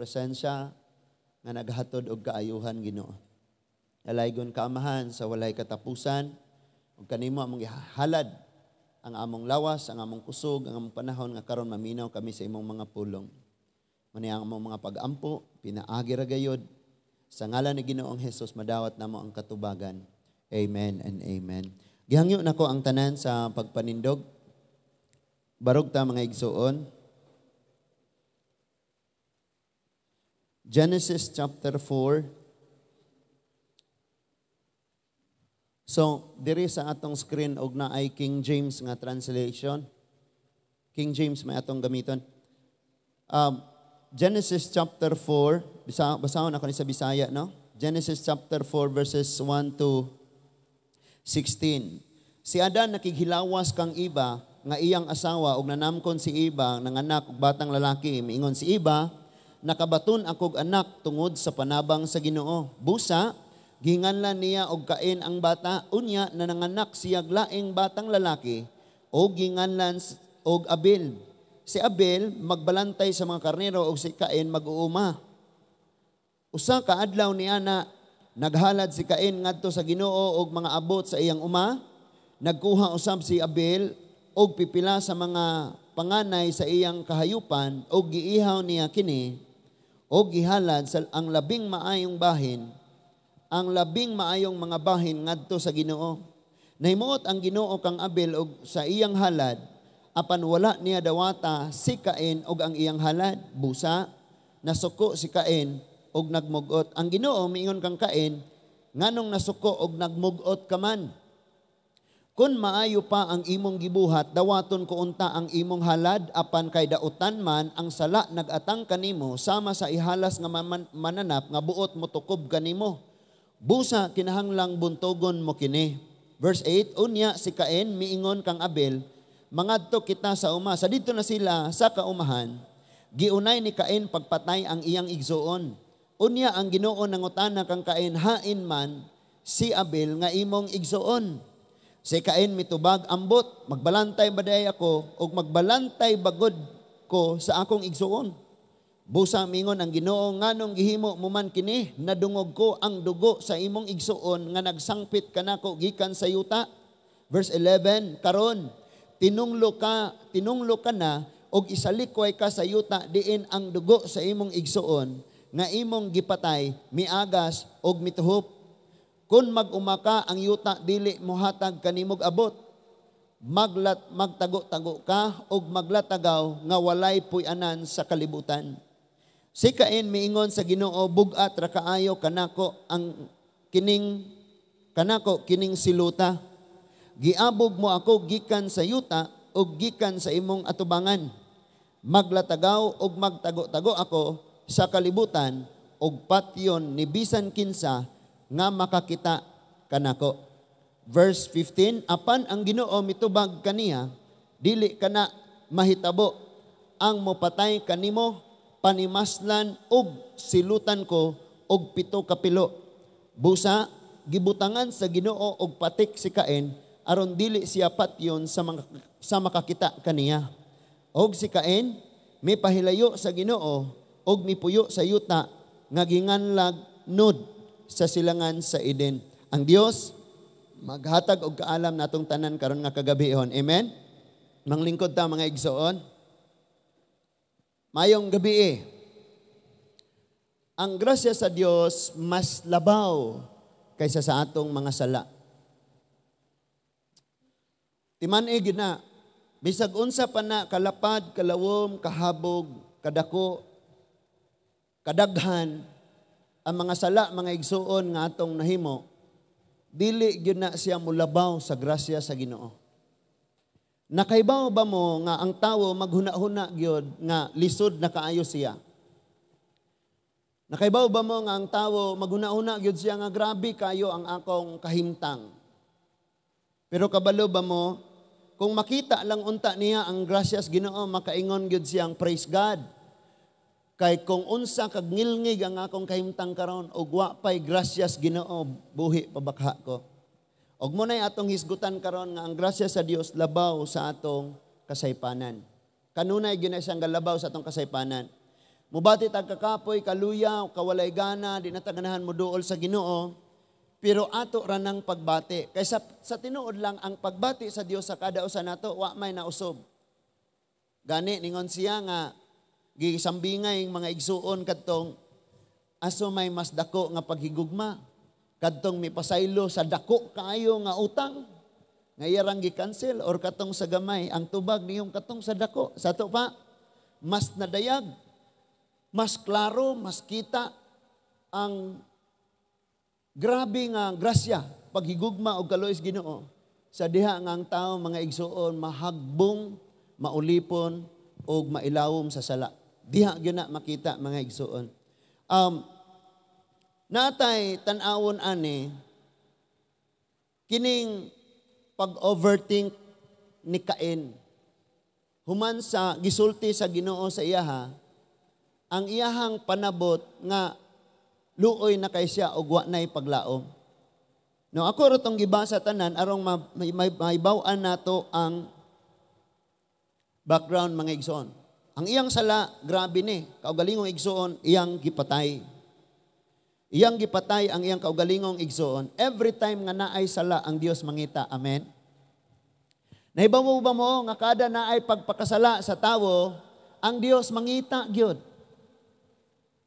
presensya nga naghatod og kaayuhan Ginoo. Alaygon kaamahan sa walay katapusan ug kanimo among ihalad ang among lawas, ang among kusog, ang among panahon nga karon maminaw kami sa imong mga pulong. Mani ang among mga pag-ampo, pinaagi ra gayud sa ngalan ni Ginoong Hesus madawat namo ang katubagan. Amen and amen. Gihangyo nako ang tanan sa pagpanindog. Barog ta mga igsuon. Genesis chapter 4. So, diri sa atong screen og na ay King James nga translation. King James may atong gamiton. Genesis chapter 4, basahon ako ni sa Bisaya, no? Genesis chapter 4 verses 1 to 16. Si Adan nakighilawas kang iba nga iyang asawa ug nanamkon si iba nanganak og batang lalaki. Miingon si iba, nakabaton akog anak tungod sa panabang sa Ginoo. Busa, ginganlan niya og Cain ang bata, unya na nanganak siyag laing batang lalaki, o ginganlan og Abel. Si Abel magbalantay sa mga karnero og si Cain mag-uuma. Usa ka adlaw niya na naghalad si Cain ngadto sa Ginoo og mga abot sa iyang uma. Nagkuha usab si Abel og pipila sa mga panganay sa iyang kahayupan og giihaw niya kini og gihalad sa ang labing maayong bahin, ang labing maayong mga bahin ngadto sa Ginoo. Nahimuot ang Ginoo kang Abel og sa iyang halad, apan wala niya dawata si Cain og ang iyang halad. Busa, nasuko si Cain og nagmugot. Ang Ginoo miingon kang Cain, nganong nasuko og nagmugot ka man? Kun maayo pa ang imong gibuhat, dawaton ko unta ang imong halad, apan kay dautan man ang sala nagatang kanimo sama sa ihalas nga mananap nga buot mo tukob kanimo. Busa kinahanglang buntogon mo kini. Verse 8, unya si Cain miingon kang Abel, mangadto kita sa uma. Sa dito na sila sa kaumahan, giunay ni Cain pagpatay ang iyang igsuon. Unya ang Ginoo nangutana kang Cain, hain man si Abel nga imong igsuon. Si Cain mitubag, ambot, magbalantay baday ako o magbalantay bagod ko sa akong igsuon. Busa mingon ang Ginoo, nganong gihimo mo man kini, nadungog ko ang dugo sa imong igsuon nga nagsangpit kanako gikan sa yuta. Verse 11, karon tinunglo ka na og isalikway ka sa yuta diin ang dugo sa imong igsuon nga imong gipatay, miagas og mituhop. Kung mag-umaka ang yuta dili mohatag kanimog abot, magtago-tago ka og maglatagaw nga walay puy-anan sa kalibutan. Si Cain miingon sa Ginoo, bugat ra kaayo kanako kining siluta. Giabog mo ako gikan sa yuta og gikan sa imong atubangan. Maglatagaw og magtago-tago ako sa kalibutan og patyon ni bisan kinsa nga makakita kanako. Verse 15, apan ang Ginoo mitubag kaniya, dili kana mahitabo ang mopatay kanimo, panimaslan og silutan ko og 7 ka pilo. Busa, gibutangan sa Ginoo og patik si Cain, aron dili siya patyon sa makakita kaniya. Og si Cain, may pahilayo sa Ginoo og mipuyo sa yuta nga ginganlag nud sa silangan sa Eden. Ang Dios maghatag og kaalam natong tanan karon nga kagabihon. Amen. Manglingkod ta mga igsoon. Mayong gabi. Ang grasya sa Dios mas labaw kaysa sa atong mga sala. Timan-i gyud na bisag unsa pa na kalapad, kalawom, kahabog, kadako, kadaghan ang mga sala, mga igsuon nga atong nahimo, dili gyud na siya mulabaw sa grasya sa Ginoo. Nakaibaw ba mo nga ang tawo maghuna-huna gyud nga lisod na kaayo siya? Nakaibaw ba mo nga ang tawo maghuna-huna gyud siya nga grabe kayo ang akong kahimtang? Pero kabalo ba mo kung makita lang unta niya ang grasya sa Ginoo, makaingon gyud siyang praise God. Kay kung unsa kag ngilngig ang akong kahimtang karon og wa pay grasyas Ginoo, buhi pabakha ko. Og mo nay atong hisgutan karon nga ang grasya sa Dios labaw sa atong kasaypanan. Kanunay gyud na siyang galabaw sa atong kasaypanan. Mubati tag kakapoy, kaluya, kawalay gana, di nataganahan mo duol sa Ginoo, pero ato ra ng pagbati. Kaysa sa tinuod lang ang pagbati sa Dios sa kada usa nato, wa may nausob. Gani ningon siya nga gisambingay mga igsuon kadtong aso may mas dako nga paghigugma. Kadtong mipasaylo sa dako kaayo nga utang. Nga iyarang gi-cancel or katong sa gamay ang tubag niyong katong sa dako. Sa to pa mas nadayag, mas klaro, mas kita ang grabe nga grasya, paghigugma o kalois Ginoo sa diha nga ang tao mga igsuon mahagbong, maulipon o mailawom sa sala. Diha gyud na makita mga igsuon. Natay tan-awon ani kining pag-overthink ni Cain. Human sa gisulti sa Ginoo sa iyaha, ang iyahang panabot nga luoy na kay siya og wa nay paglaom. No, ako rotong gibasa tanan arong maibaw-an nato ang background mga igsoon. Ang iyang sala grabe ni, kaugalingong igsoon iyang gipatay. Iyang gipatay ang iyang kaugalingong igsoon. Every time nga naay sala ang Dios mangita. Amen. Nahibaw mo ba mo nga kada naay pagpakasala sa tawo, ang Dios mangita gyud.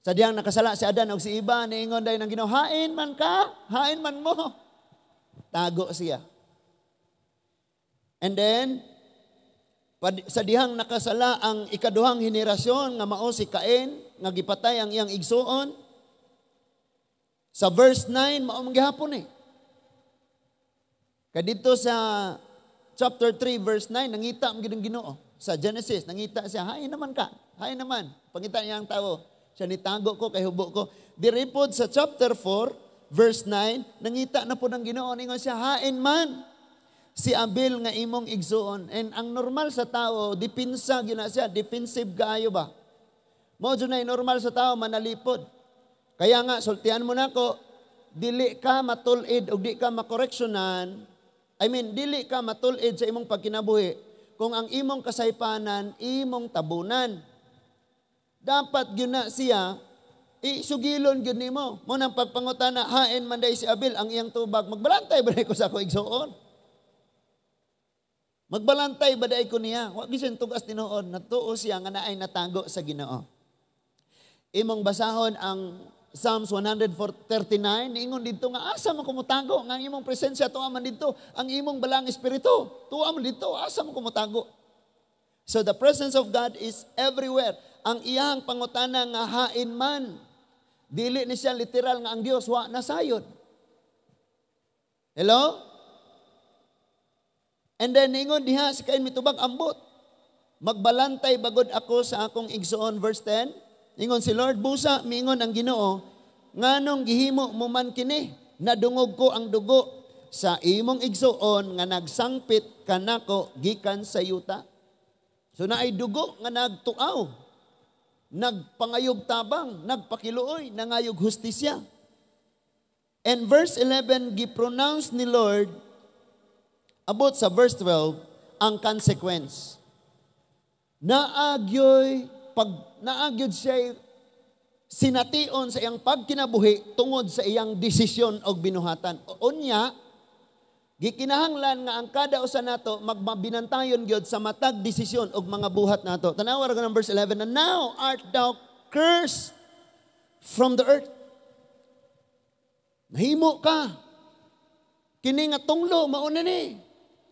Sa diyang nakasala si Adan o si Iba, niingon dahil ng Ginoo, hain man ka, hain man mo. Tago siya. And then, sa dihang nakasala ang ikaduhang henerasyon nga mao si Cain, nga gipatay ang iyang igsuon, sa verse 9, mao manggihapon eh. Kadito sa chapter 3, verse 9, nangita ang Ginoo. Sa Genesis, nangita siya, hain naman ka, hain naman. Pangita niya ang tao. Siya nitago ko, kay hubo ko. Diripod sa chapter 4, verse 9, nangita na po ng Ginoo, ningon siya, hain man si Abel nga imong igsuon. And ang normal sa tao, dipinsa, gina siya, defensive kaayo ba? Mo dyan na normal sa tao, manalipod. Kaya nga, sultihan mo na ko, dili ka matulid o di ka makoreksyonan, dili ka matulid sa imong pagkinabuhi kung ang imong kasaypanan, imong tabunan. Dapat yun na siya, isugilon yun ni mo. Mo nang pagpangutana, hain man day si Abel ang iyang tubag, magbalantay ba ko sa ako igsuon? Magbalantay ba day ko niya? Huwag isang tugas tinuod, natuo siya nga naay natago sa Ginoo. Imong basahon ang Psalms 139, niingon dito nga, asa mo kumutago, nga ang imong presensya, tuwa man dito, ang imong balang espiritu, tuwa man dito, asa mo kumutago. So the presence of God is everywhere. Ang iyang pangutana nga hain man, dili ni siya literal nga ang Dios, wa nasayod. Hello? And then, niingon diha, si Cain mitubag ambot. Magbalantay bagod ako sa akong igsuon, verse 10, ingon si Lord, busa, mingon ang Ginoo, nganong gihimo mo man kini, nadungog ko ang dugo sa imong igsuon nga nagsangpit kanako gikan sa yuta. So naay dugo nga nagtuaw, nagpangayog tabang, nagpakiluoy, nangayog hustisya. And verse 11, gipronounce ni Lord, about sa verse 12, ang consequence. Naagyod siya sination sa iyang pagkinabuhi tungod sa iyang desisyon o binuhatan. Unya, gikinahanglan nga ang kada usa nato magbinantayon gyud sa matag desisyon og mga buhat nato. Tanawa ra ng verse 11, and now art thou cursed from the earth. Nahimo ka. Kini nga tunglo mauna ni.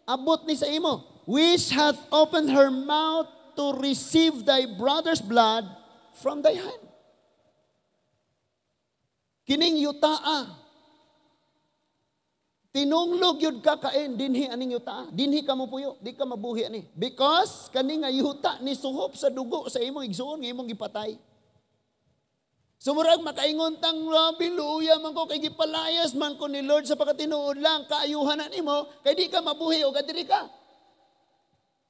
Abot ni sa imo. Which hath opened her mouth to receive thy brother's blood from thy hand. Kining yutaa. Tinunglog yun ka Cain, dinhi aning yutaa. Dinhi ka mo puyo, di ka mabuhi ani. Because kaning nga yuta ni suhop sa dugo sa imong igsuon nga imong gipatay. Sumurag makaingon tang biluya man ko kay gipalayas man ko ni Lord sa pagkatinuod lang kaayuhanan nimo kay di ka mabuhi o kadiri ka.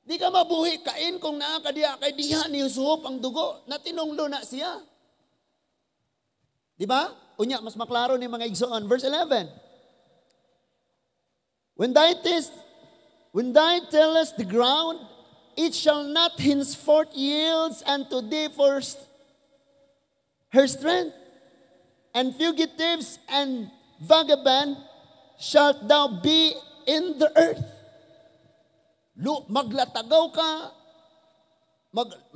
Di ka mabuhi Cain kung naa ka diha kay diha ni suhop ang dugo na tinunglo na siya. Di ba? Unya mas maklaro ni mga igsoon verse 11. When thou tellest the ground, it shall not henceforth yields unto thee her strength. And fugitives and vagabond shalt thou be in the earth. Maglatagaw ka,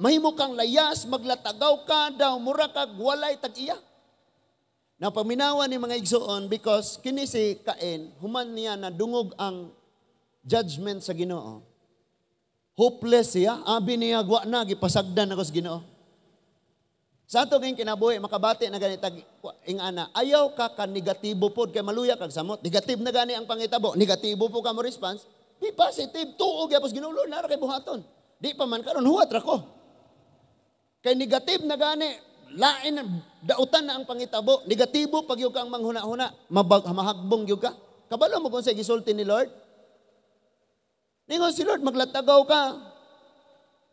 mahimo kang layas, maglatagaw ka, daw mura kag walay tag-iya. Na paminawan ni mga igsoon because kini si Cain, human niya na dungog ang judgment sa Ginoo. Hopeless siya, abi niya gwa na, gipasagdan ako sa Ginoo. Sa ato ngayong kinabuhi, makabati na ganitag ingana, ayaw ka negatibo po, kay maluya kag samot. Negative na gani ang pangitabo, negatibo po ka mo response, di positive, tuog yapos Ginoo, nara kay buhaton. Di pa man karon huwat ra ko. Kay negative na gani, lain dautan na ang pangitabo, negatibo pag yung kang manghuna-huna, mahagbong yung ka. Kabalo mo kung sa gisulti ni Lord? Ningon si Lord, maglatagaw ka.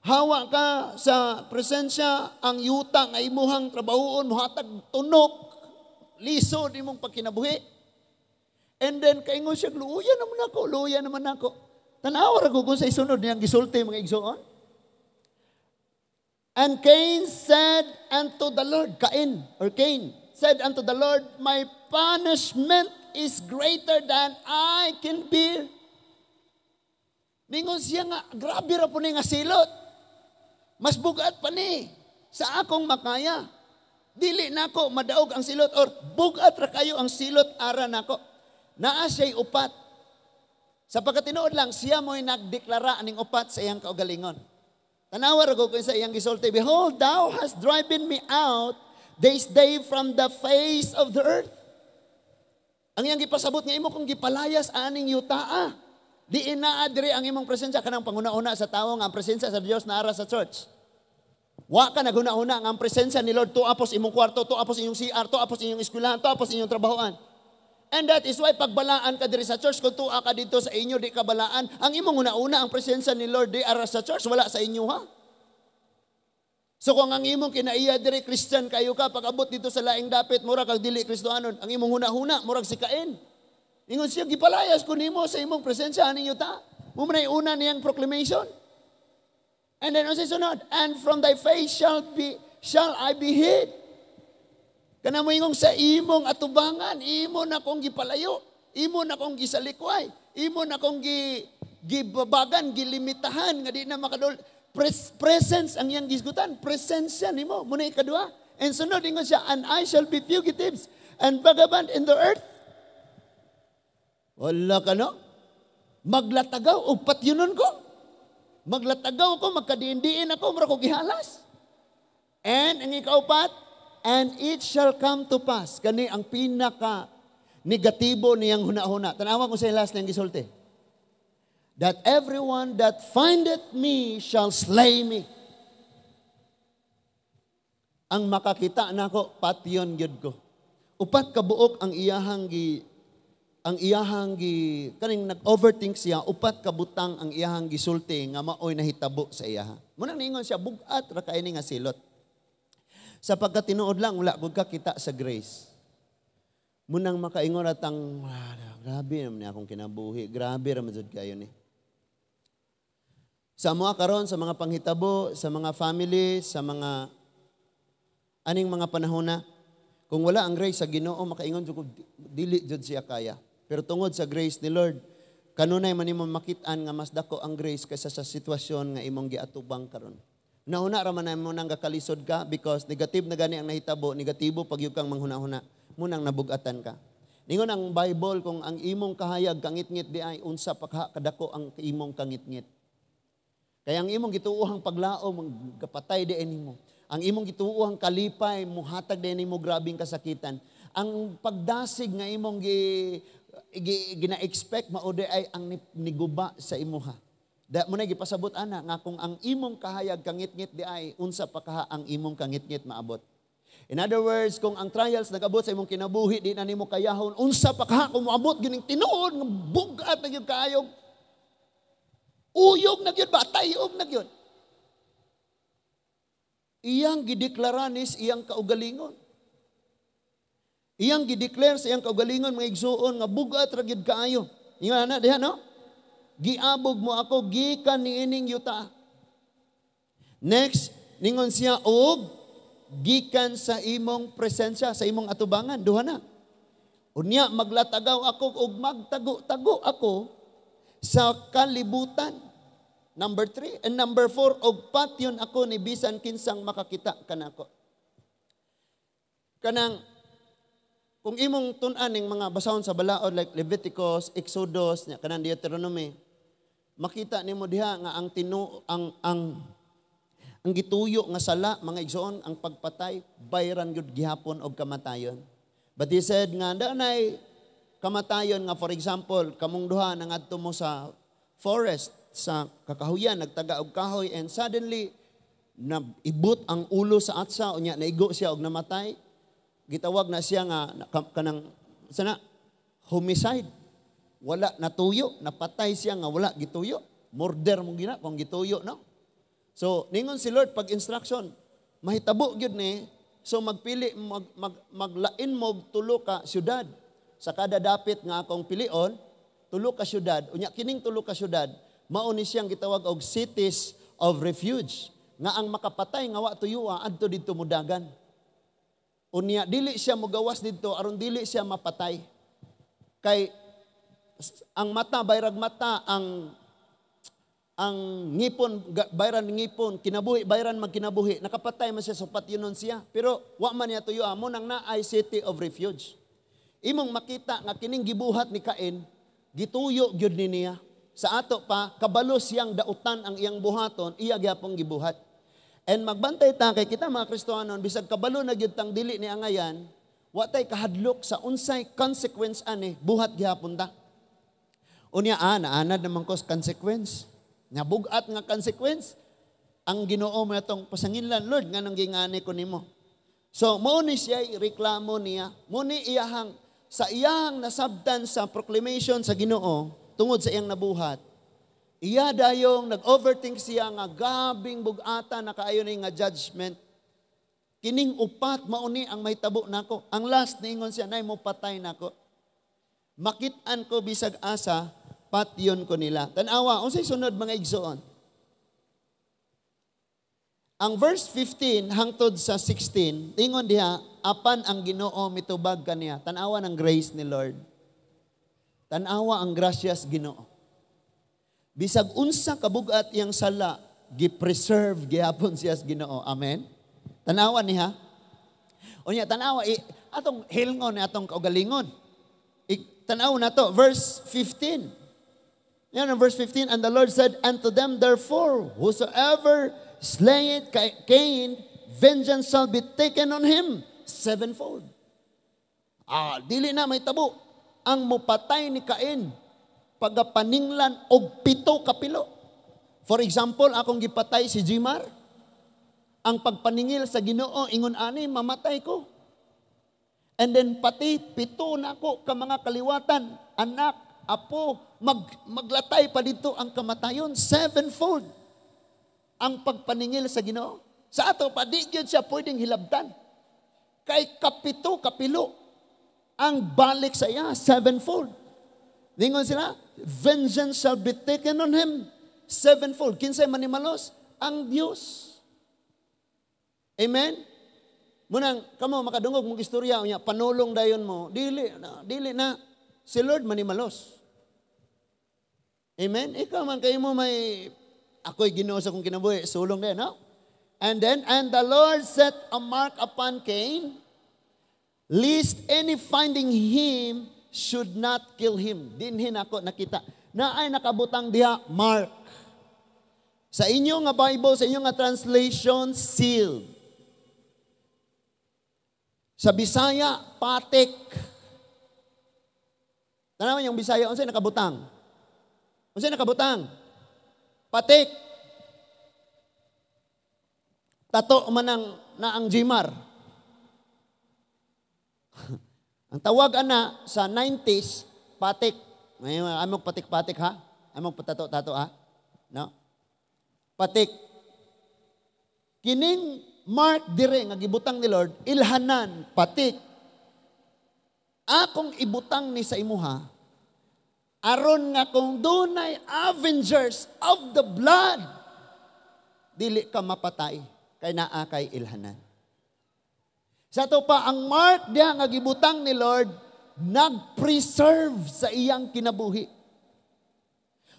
Hawa ka sa presensya, ang yuta nga imuhang trabahoon, muhatag tunok, liso di mong pagkinabuhi. And then, kaingon siya, luya naman ako. Tanawa ra ko kung sa isunod niyang gisulti mga igsoon. And Cain said unto the Lord, Cain said unto the Lord, my punishment is greater than I can bear. Ningon siya nga, grabe ra po ni nga silot. Mas bugat pa ni sa akong makaya. Dili nako madaog ang silot or bugat ra kayo ang silot ara nako. Naa siya'y upat. Sa pagkatinuod lang, siya mo'y nagdeklara aning upat sa iyang kaugalingon. Tanawa ra ko sa iyang gisulti, behold, thou hast driven me out this day from the face of the earth. Ang iyang gipasabot nga imo kung gipalayas aning yutaa. Di inaadri ang imong presensya kanang panguna-una sa tawo nga ang presensya sa Dios naara sa church. Wa ka naguna-una nga ang presensya ni Lord tuapos imong kwarto, tuapos inyong CR, tuapos inyong eskwelahan, tuapos inyong trabahoan. And that is why pagbalaan ka diri sa church, kung tuwa ka dito sa inyo, di ka balaan, ang imong una-una ang presensya ni Lord di ara sa church, wala sa inyo ha. So kung ang imong kinaiya diri Christian kayo ka, pag-abot dito sa laing dapit, mura kag dili Kristohanon, ang imong huna-huna, murag si Cain. Ingon siya, gipalayas ko nimo sa imong presensya ninyo ta. Mumunay una niyang proclamation. And then, ano siya sunod? And from thy face shall I be hid. Kana mo ingong sa imong atubangan, imo na kong gipalayo, imo na kong gisalikway, imo na kong gibabagan, gilimitahan, nga di na makadol. Presence ang iyang gisgutan, presensya nimo, muna ikadua. And sunod, ingon siya, and I shall be fugitives and vagabond in the earth. Wala ka no? Maglatagaw, o patyunon ko. Maglatagaw ko, magkadiin-diin ako, mara ko gihalas. And, ang ikaupat, and it shall come to pass. Kani ang pinaka negatibo niyang huna-huna. Tanawa ko sa ilas niyang gisulti. That everyone that findeth me shall slay me. Ang makakita nako patyon gyud ko. Upat ka buok ang iyahang kaning nag-overthink siya, upat ka butang ang iyahang gisulti nga maoy nahitabo sa iyaha. Munang niingon siya, bugat ra kaini nga silot. Sa pagkatinuod lang, wala gud ka kita sa grace. Munang makaingon atang, grabe naman akong kinabuhi, grabe ra man kayo ni. Sa mga karon, sa mga panghitabo, sa mga family, sa mga aning mga panahon na, kung wala ang grace sa Ginoo, makaingon jud dili jud siya kaya. Pero tungod sa grace ni Lord, kanunay man imong makitaan nga mas dako ang grace kaysa sa sitwasyon nga imong giatubang karon. Nauna ra man mo nang gakalisod ka because negative na gani ang nahitabo, negatibo pag yung kang manghuna-huna, munang nabugatan ka. Ningon ang Bible kung ang imong kahayag kangit-ngit di ay unsa pa kadako ang imong kangit-ngit. Kaya ang imong gituuhang paglaom kapatay di nimo. Ang imong gituuhang kalipay muhatag di nimo grabing kasakitan. Ang pagdasig nga imong gina-expect maode ay ang niguba sa imuha. Da mo na gipasabot ana nga kung ang imong kahayag kangit-ngit di ay unsa pa kaha ang imong kangit-ngit maabot. In other words, kung ang trials nagabot sa imong kinabuhi di na nimo kayahon, unsa pa kaha kung moabot gining tinuod nga bugat na gyud kaayog. Uyog na gyud ba tayog na gyud. Iyang gideklara nis iyang kaugalingon. Iyang gideclare sa iyang kaugalingon mga igsuon nga bugat ra gyud kaayo. Ingon na diha no? Giabog mo ako gikan niining yuta. Next, ningon siya og gikan sa imong presensya, sa imong atubangan. Duha na. Unya, maglatagaw ako o magtago-tago ako sa kalibutan. Number 3. And number 4, og patyon ako ni bisan kinsang makakita kanako. Kanang, kung imong tun-an ng mga basahon sa balaod like Leviticus, Exodus, kanang Deuteronomy, makita nimo diha nga ang gituyo nga sala, mga igsoon, ang pagpatay, bayran gyud gihapon og kamatayon. But he said nga danay kamatayon nga, for example, kamong duha nangadto mo sa forest, sa kakahuyan, nagtaga og kahoy, and suddenly, ibut ang ulo sa atsa, unya naigo siya og namatay. Gitawag na siya nga, kanang, sana, homicide. Wala natuyo, napatay siya nga wala gituyo. Murder mong gina, kung gituyo, no? So, ningon si Lord, pag instruction, mahitabo gyud ni, so magpili, maglain mo tulo ka syudad. Sa kada dapit nga akong pilion, tulo ka syudad, unya kining tulo ka syudad, mao ni siyang gitawag og cities of refuge. Nga ang makapatay nga wa tuyuwa adto didto mudagan. Unya dili siya mogawas didto aron dili siya mapatay. Kay ang mata bayrag mata, ang ngipon bayran ngipon, kinabuhi bayran magkinabuhi, nakapatay man siya supat yunon siya. Pero wa man niya tuyuwa mo nang naay city of refuge. Imong makita nga kining gibuhat ni Cain, gituyo gyud ni niya. Sa ato pa, kabalo siyang dautan ang iyang buhaton, iya gyapong gibuhat. And magbantay ta kay kita mga Kristohanon, bisag kabalo na gyud tang dili ni angayan, wa tay kahadlok sa unsay consequence ani buhat gyapon ta. Unya naanad naman ko sa consequence. Nabugat nga consequence ang Ginoo mo atong pasanginlan, Lord, nga nang gingani ko nimo. So mao ni siya reklamo niya, mo ni iyahang sa iyang nasabtan sa proclamation sa Ginoo tungod sa iyang nabuhat. Iya dayong nag-overthink siya nga gabing bugata na kaayo ni nga judgment. Kining upat mao ni ang mahitabo nako. Ang last niingon siya, nay mo patay nako. Makit-an ko bisag asa, patyon ko nila. Tanawa, unsay sunod mga igsoon? Ang verse 15 hangtod sa 16, ingon diha, apan ang Ginoo mitubag kaniya. Tanawa ng grace ni Lord. Tanawa ang gracias Ginoo. Bisag unsa kabugat iyang sala, gi-preserve gihapon siya sa Ginoo. Amen. Tanawa niya. Unya tanawa atong hilngon atong kaugalingon. Tanaw na to, verse 15. Yan ang verse 15, and the Lord said unto them, therefore, whosoever slayeth Cain, vengeance shall be taken on him sevenfold. Dili na may tabo. Ang mupatay ni Cain, pagapaninglan og 7 kapilo. For example, akong gipatay si Jimar, ang pagpaningil sa Ginoo, ingon ani, mamatay ko. And then pati 7 na ako ka mga kaliwatan, anak, apo, maglatay pa dito ang kamatayon, 7-fold ang pagpaningil sa Ginoo. Sa ato pa, di yun siya pwedeng hilabtan. Kay kapilo ang balik sa iya, 7-fold. Ningon sila, vengeance shall be taken on him 7-fold. Kinsay manimalos? Ang Diyos. Amen? Munang, kamo makadungog mong istorya, panulong dayon mo, dili na, si Lord manimalos. Amen? Ikaw man kayo mo may, ako'y Ginoo sa kong kinabuhi, sulong din, no? And the Lord set a mark upon Cain, lest any finding him should not kill him. Dinhin ako nakita. Na ay nakabutang diha, mark. Sa inyo nga Bible, sa inyo nga translation, sealed. Sa Bisaya, patik. Tanawan yung Bisaya, unsay nakabutang? Unsay nakabutang? Patik. Tato man na ang Jimar. Ang tawag ana sa 90s, patik. Among patik-patik ha? Among patato-tato ha? No? Patik. Kining mark dire nga gibutang ni Lord, ilhanan, patik. Akong ibutang ni sa imuha, aron nga kung dunay avengers of the blood, dili ka mapatay, kay naa kay ilhanan. Sa to pa, ang mark diha nga gibutang ni Lord, nag-preserve sa iyang kinabuhi.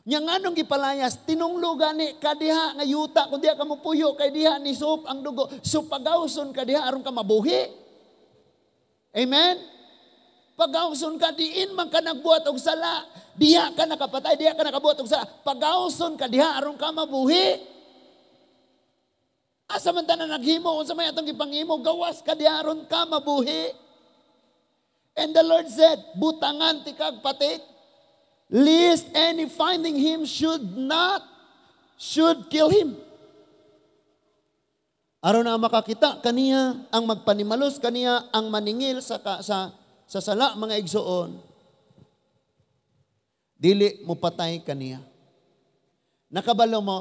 Nya nganong gipalayas, tinunglo gani kadiha nga yuta, kung diha ka mo puyo, kay diha ni sup ang dugo, so pagawson ka diha, aron ka mabuhi. Amen? Pagawson ka, diin man ka nagbuhat og sala, diha ka nakapatay, diha ka nakabuhat og sala, pagawson ka diha, aron ka mabuhi. Asa man tanan naghimo, unsa may atong gipanghimo, gawas ka diha, aron ka mabuhi. And the Lord said, butangan ti kag patik, lest any finding him should kill him. Aron na makakita kaniya ang magpanimalos, kaniya ang maningil sa sala mga igsoon. Dili mo patay kaniya. Nakabalo mo,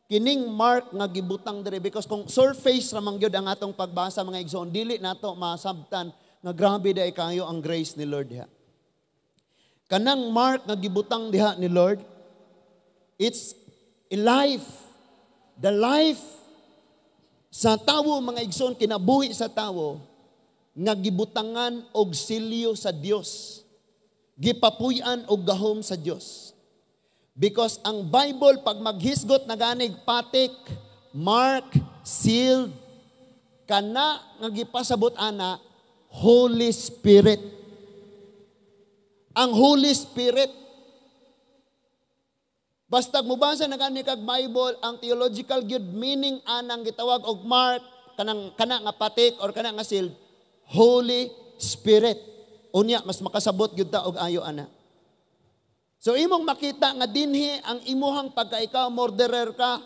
kining mark nga gibutang diri, because kung surface ramang gyud ang atong pagbasa mga igsoon, dili nato masabtan nga grabe day kayo ang grace ni Lord diha. Kanang mark nga gibutang diha ni Lord, it's a life. The life sa tawo mga igsoon, kinabuhi sa tawo nga gibutangan og silyo sa Dios. Gipapuy-an og gahom sa Dios. Because ang Bible pag maghisgot na ganig patik, mark, sealed, kana nga gipasabot ana Holy Spirit. Ang Holy Spirit. Basta mubasa na gani kag Bible, ang theological good meaning anang gitawag og mark, kana nga patik or kana nga sealed, Holy Spirit. Unya mas makasabot gyud ta og ayo ana. So imong makita nga dinhi ang imuhang pagkaikaw murderer ka,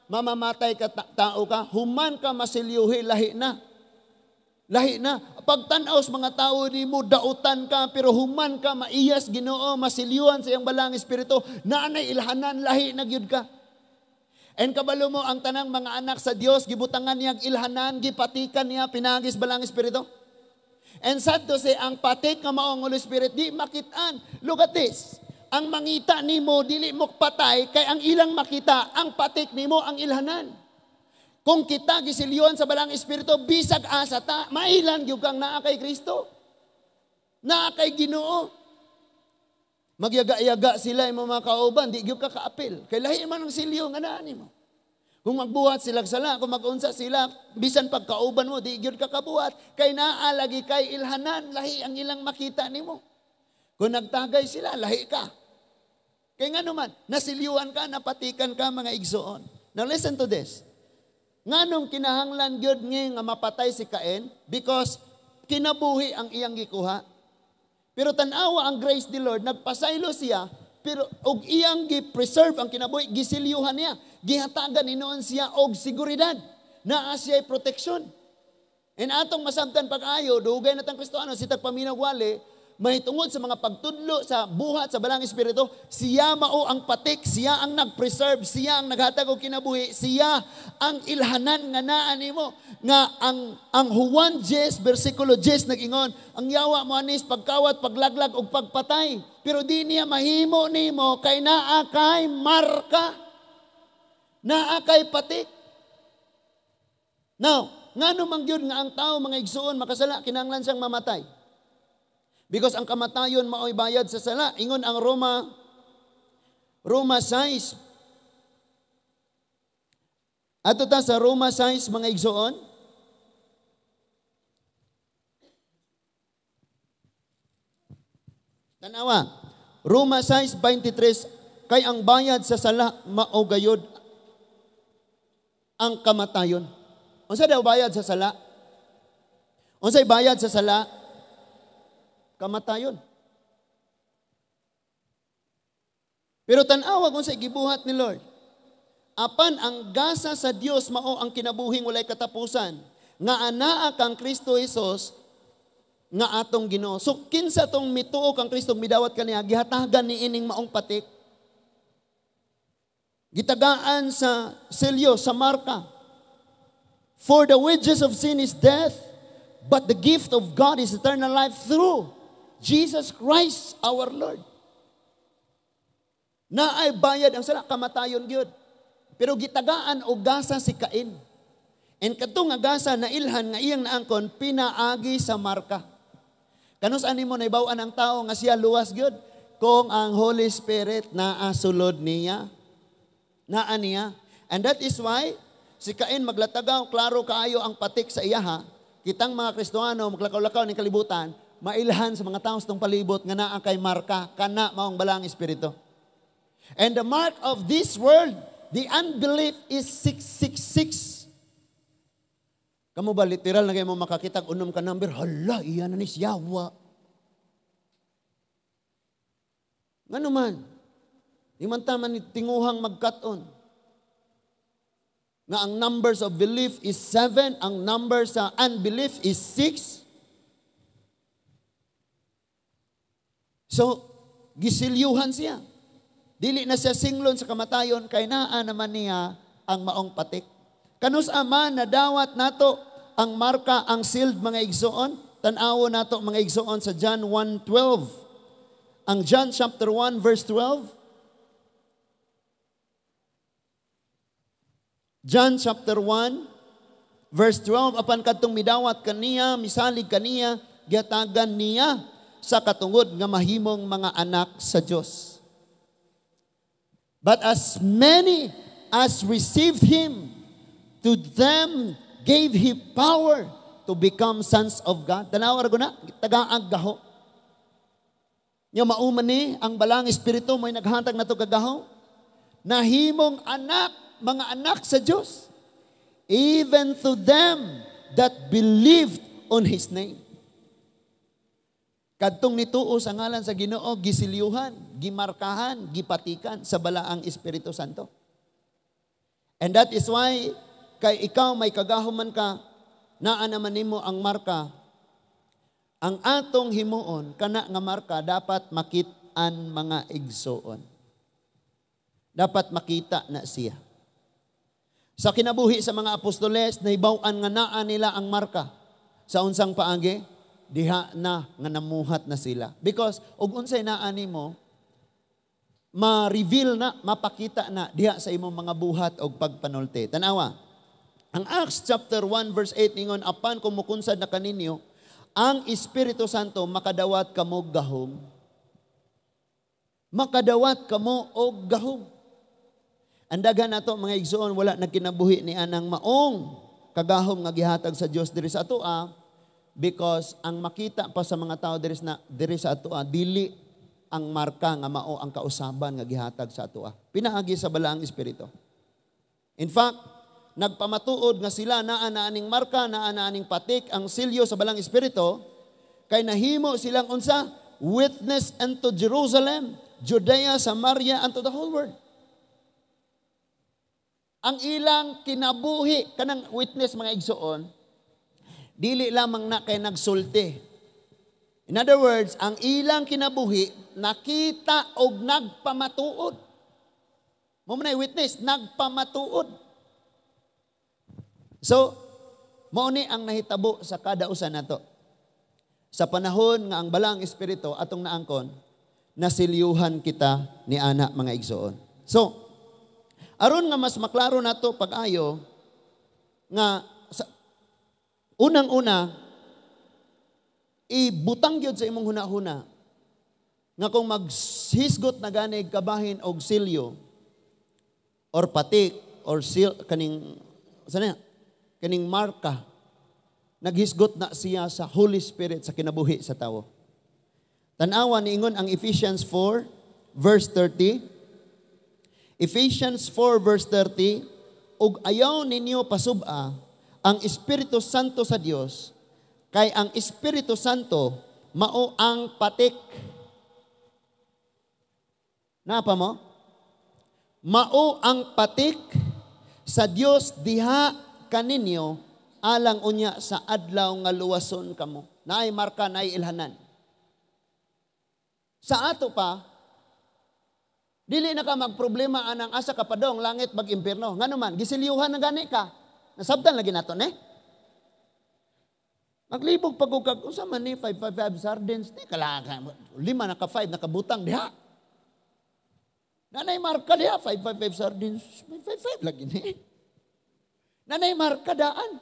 mamamatay ka tao ka, human ka masilyuhi, lahi na. Lahi na. Pagtanaw sa mga tao ni mo, dautan ka, pero human ka, maiyas, Ginoo, masilyuhan sa iyang balang espiritu, naanay ilhanan, lahi na gyud ka. And kabalo mo, ang tanang mga anak sa Dios, gibutangan niya ilhanan, gipatikan niya, pinagis balang espiritu. And sad to say, ang patik nga maong Holy Spirit, di makitaan. Look at this. Ang mangita ni mo, dili mo patay, kay ang ilang makita, ang patik ni mo, ang ilhanan. Kung kita gisilyon sa balang espiritu, bisag asa ta, mailan gyud kang naa kay Kristo. Naa kay Ginoo. Magyaga-yaga sila imong mga kauban, di gyud ka kaapil. Kay lahi man ang silyo nga naa nimo. Kung magbuhat sila sala, kung magunsa sila, bisan pagkauban mo, di gyud ka kabuhat. Kay naa lagi kay ilhanan, lahi ang ilang makita nimo. Kung nagtagay sila, lahi ka. Kay nga naman, nasilyuan ka, napatikan ka mga igsoon. Now listen to this. Nganong kinahanglan gyud nga mapatay si Cain? Because kinabuhi ang iyang gikuha. Pero tanawa ang grace ni Lord, nagpasaylo siya, pero og iyang gi-preserve ang kinabuhi, gisilyuhan niya, gihatagan inoon siya og seguridad, naa siya'y proteksyon. And atong masabtan pag-ayo, dugay na tang Kristohano, si tagpaminaw wali, mahitungod sa mga pagtudlo sa buhat sa balang espiritu, siya mao ang patik, siya ang nag-preserve, siya ang naghatag og kinabuhi, siya ang ilhanan nga naa nimo. Nga ang Juan 10 versikulo 10 nag-ingon, ang yawa mo anis pagkawat, paglaglag og pagpatay, pero di niya mahimo nimo kay naa kay marka, naa kay patik. Now, ngano man gyud nga ang tao mga igsoon makasala kinahanglan siyang mamatay? Because ang kamatayon mao'y bayad sa sala. Ingon ang Roma 6. Ato ta sa Roma 6 mga igsoon. Tanawa, Roma 6:23, kay ang bayad sa sala mao gayud ang kamatayon. Unsa daw bayad sa sala? Unsay bayad sa sala? Kamatayon. Pero tanawa kung sa gibuhat ni Lord, apan ang gasa sa Dios mao ang kinabuhing walay katapusan, nga anaa kang Kristo Jesus nga atong Ginoo. So kinsa tong mituo kang Kristo midawat kaniya, gihatagan ni ining maong patik. Gitagaan sa selyo, sa marka. For the wages of sin is death, but the gift of God is eternal life through Jesus Christ our Lord. Na ay bayad ang sala, kamatayon gyud. Pero gitagaan og gasa si Cain. And katong agasa na ilhan nga iyang naangkon, pinaagi sa marka. Kanus ani mo naibaw-an ang tao nga siya luwas gyud kung ang Holy Spirit naa sulod niya. Naa niya. And that is why si Cain maglatagaw, klaro kaayo ang patik sa iyaha. Kitang mga Kristohano maglakaw-lakaw ni kalibutan, mailhan sa mga tao sa palibot nga naa kay marka, kana maong balang espiritu. And the mark of this world, the unbelief is 666. Kamu ba literal na kayo mo makakitag unom ka number, hala, iyan na ni siyawa. Nga naman, imantaman ni tinguhang magkaton. Nga ang numbers of belief is 7, ang numbers sa unbelief is 6. So, gisilyuhan siya. Dili na siya singlon sa kamatayon, kay naa naman niya ang maong patik. Kanus ama na dawat nato ang marka, ang sealed mga igsoon. Tanawo nato mga igsoon sa John 1:12. Ang John chapter 1 verse 12. John chapter 1 verse 12, apan kadtong midawat kaniya, misalig kaniya, giatagan niya sa katungod nga mahimong mga anak sa Dios. But as many as received him, to them gave he power to become sons of God. Tanaw ra guna, tagaag gaho. Nya mauman ni ang balang espiritu mo'y naghantag nato kagaho. Nahimong anak, mga anak sa Diyos, even to them that believed on His name. Kadtong nituo sa ngalan sa Ginoo, gisilyuhan, gimarkahan, gipatikan sa balaang Espiritu Santo. And that is why, kay ikaw may kagahuman ka, naa naman nimo ang marka, ang atong himuon, kana nga marka, dapat makit-an mga igsoon. Dapat makita na siya. Sa kinabuhi sa mga apostoles, naibaw-an nga naa nila ang marka. Sa unsang paagi, diha na nga namuhat na sila. Because, og unsay naa nimo, ma-reveal na, mapakita na diha sa imong mga buhat og pagpanulti. Tanawa, ang Acts chapter 1 verse 8, ingon, apan kumukunsad na kaninyo, ang Espiritu Santo makadawat kamo gahom. Makadawat kamo og gahom. Ang daghan nato mga igsoon wala nagkinabuhi ni anang maong kagahom nga gihatag sa Dios diri sa atoa, because ang makita pa sa mga tao diri sa atoa dili ang marka nga mao ang kausaban nga gihatag sa atoa. Pinaagi sa balaang espiritu. In fact, nagpamatuod nga sila naa na aning marka, naa na aning patik, ang silyo sa balaang espiritu, kay nahimo silang unsa? Witness unto Jerusalem, Judea, Samaria, unto the whole world. Ang ilang kinabuhi, kanang witness mga igsoon, dili lamang na kay nagsulti. In other words, ang ilang kinabuhi, nakita og nagpamatuod. Mo man witness, nagpamatuod. So, mao ni ang nahitabo sa kada usa nato. Sa panahon nga ang balang espiritu atong naangkon, nasilyuhan kita ni ana mga igsoon. So, aron nga mas maklaro nato pag-ayo nga unang-una ibutang gyud sa imong hunahuna nga kung maghisgot na gani kabahin og silyo or patik or kaning marka, naghisgot na siya sa Holy Spirit sa kinabuhi sa tawo. Tan-awa niingon ang Ephesians 4 verse 30. Ephesians 4 verse 30, ug ayaw ninyo pasub'a ang Espiritu Santo sa Dios, kay ang Espiritu Santo mao ang patik. Napa mo? Mao ang patik sa Dios diha kaninyo alang unya sa adlaw nga luwason kamo. Naay marka, naay ilhanan. Sa ato pa, dili na ka magproblema anang asa ka pa dong langit bag impierno. Ngano man, gisilyuhan na gani ka. Nasabtan lagi nato ne. Naglibog pag kag unsa man ni 555 sardines ni kala 5 na ka 5 nakabutang diha. Nanay marka diha 555 sardines, 555 lagi ni. Nanay marka daan.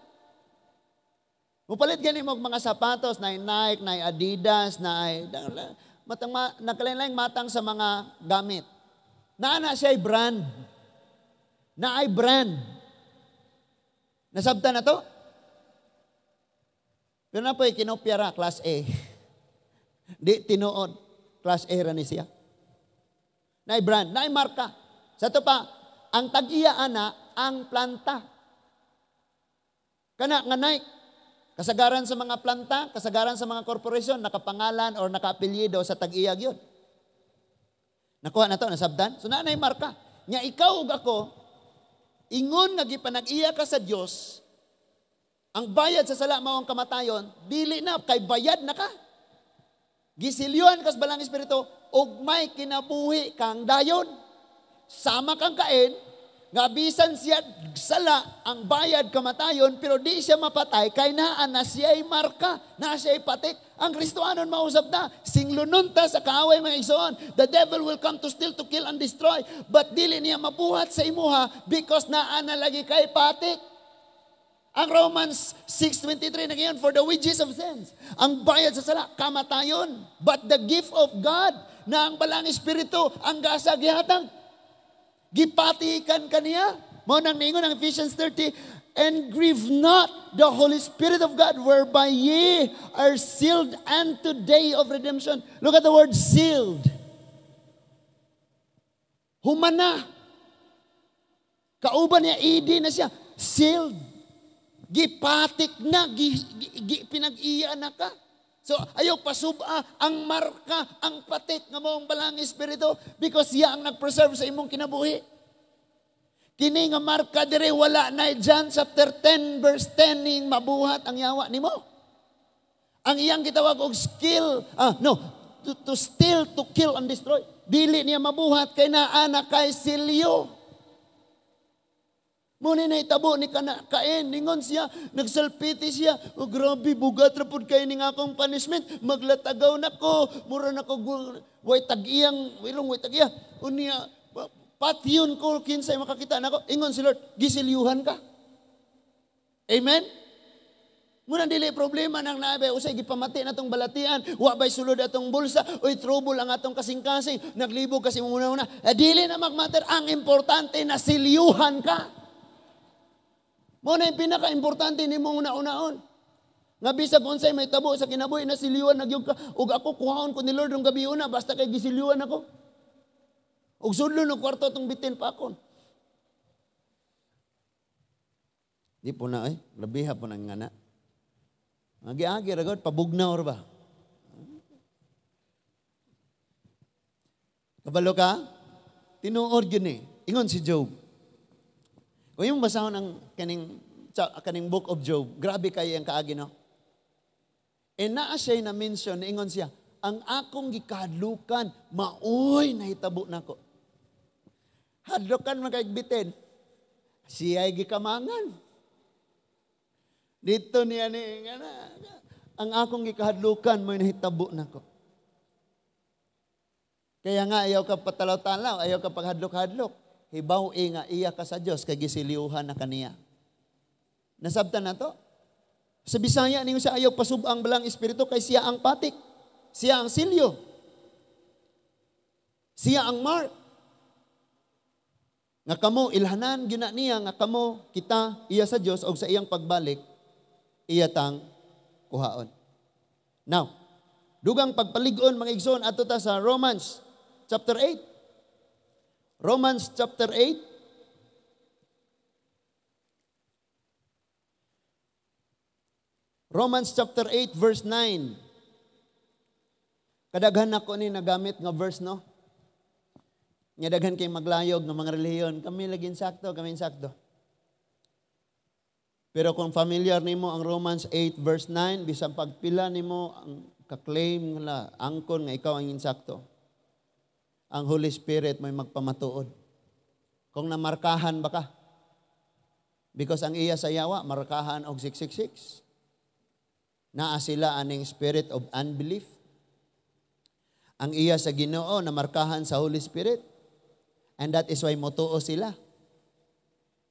Mupalit gani mo mga sapatos na Nike, na Adidas, na nakalain-laing matang sa mga gamit. Naana siya ay brand. Na ay brand. Nasabta na to? Pero na po kinopyara, class A. Di tinuod, class A ra ni siya. Na ay brand, na ay marka. Sa to pa, ang tag-iya ana, ang planta. Kana nga Nike. Kasagaran sa mga planta, kasagaran sa mga korporasyon, nakapangalan or nakaapelyido sa tag-iyag yun. Nakuha na to, nasabdan. So naanay marka. Nya ikaw ug ako, ingon nga gipanag-iya ka sa Dios, ang bayad sa sala mao ang kamatayon, dili na kay bayad na ka. Gisilyuhan kas balang espiritu ug may kinabuhi kang dayon. Sama kang kain, nga bisan siya sala ang bayad kamatayon pero di siya mapatay kay naa na siya'y marka, na siya'y patik. Ang Kristohanon mausap na, singlunon ta sa kaaway mga igsoon. The devil will come to steal, to kill, and destroy. But dili niya mabuhat sa imuha because naa na lagi kay patik. Ang Romans 6:23 na ngayon, for the wages of sins. Ang bayad sa sala, kamatayon. But the gift of God, na ang balang espiritu, ang gasa gihatag. Gipatikan kaniya. Mo nang ningon ang Ephesians 30, and grieve not the Holy Spirit of God, whereby ye are sealed unto day of redemption. Look at the word sealed. Humana. Kauban niya, idi na siya. Sealed. Gipatik na, pinag-iya na ka. So, ayaw pasuba ang marka, ang patik nga mo ang balang espiritu because siya ang nag-preserve sa imong kinabuhi. Kini nga marka dire wala na John chapter 10 verse 10 ning mabuhat ang yawa nimo. Ang iyang gitawag og skill, to steal, to kill and destroy. Dili niya mabuhat kay naa na kay silyo. Muna na itabo ni Kain, ningon siya, nagsalpiti siya, o grabe, bugat rapod kayo ni nga akong punishment, maglatagaw na ko, mura na ko, way tag-iyang, wilong way tag-iya, unya, patyon ko, kinsay makakita na ko, ingon si Lord, gisilyuhan ka. Amen? Muna dili problema ng naabay, usay gipamati na itong balatian, wabay sulod atong bulsa, uy trouble ang atong kasing-kasing, naglibog kasi muna-una, dili na magmatter, ang importante na silyuhan ka. Muna yung pinaka-importante ni mong una-unaon. Nga bisag unsay may tabo sa kinabuhi na siliwan nagyog ka. Ug ako kuhaon ko ni Lord ng gabi una basta kay gisiliwan ako. Ug sudlo ng kwarto tong bitin pa akon. Di po na labiha po nang ngana. Agi-agi ragod pabugnaw ra ba? Kabalo ka? Tinuod gyud Ingon si Job. Kung yung basahon ng kaning book of Job, grabe kayo ang kaagi, no? E naa siya na mention, ingon siya, ang akong gikahadlukan, maoy nahitabo na ko. Hadlukan magkaigbitin, siya'y gikamangan. Dito niya ang akong gikahadlukan, maoy nahitabo na ko. Kaya nga, ayaw ka patalaw-talaw, ayaw ka paghadlok-hadlok. Hibaw nga iya ka sa Diyos kay gisiliuhan na kaniya. Nasabtan na to? Sa Bisaya ninyo siya ayaw pasubang balang espiritu kay siya ang patik. Siya ang silyo. Siya ang mark. Nga kamo ilhanan gina niya nga kamo kita iya sa Diyos o sa iyang pagbalik iya tang kuhaon. Now, dugang pagpalig-on mga igsoon ato ta sa Romans chapter 8. Romans chapter 8. Romans chapter 8 verse 9. Kadaghan ako ni nagamit nga verse, no? Nga daghan kay maglayog ng mga relihiyon. Kami laging sakto, kami sakto. Pero kung familiar nimo ang Romans 8 verse 9, bisang pagpila nimo ang ka-claim nga angkon nga ikaw ang insakto. Ang Holy Spirit may magpamatuod. Kung namarkahan ba ka? Because ang iya sa yawa, markahan og 666. Naa sila aning spirit of unbelief. Ang iya sa Ginoo, namarkahan sa Holy Spirit. And that is why motuo sila.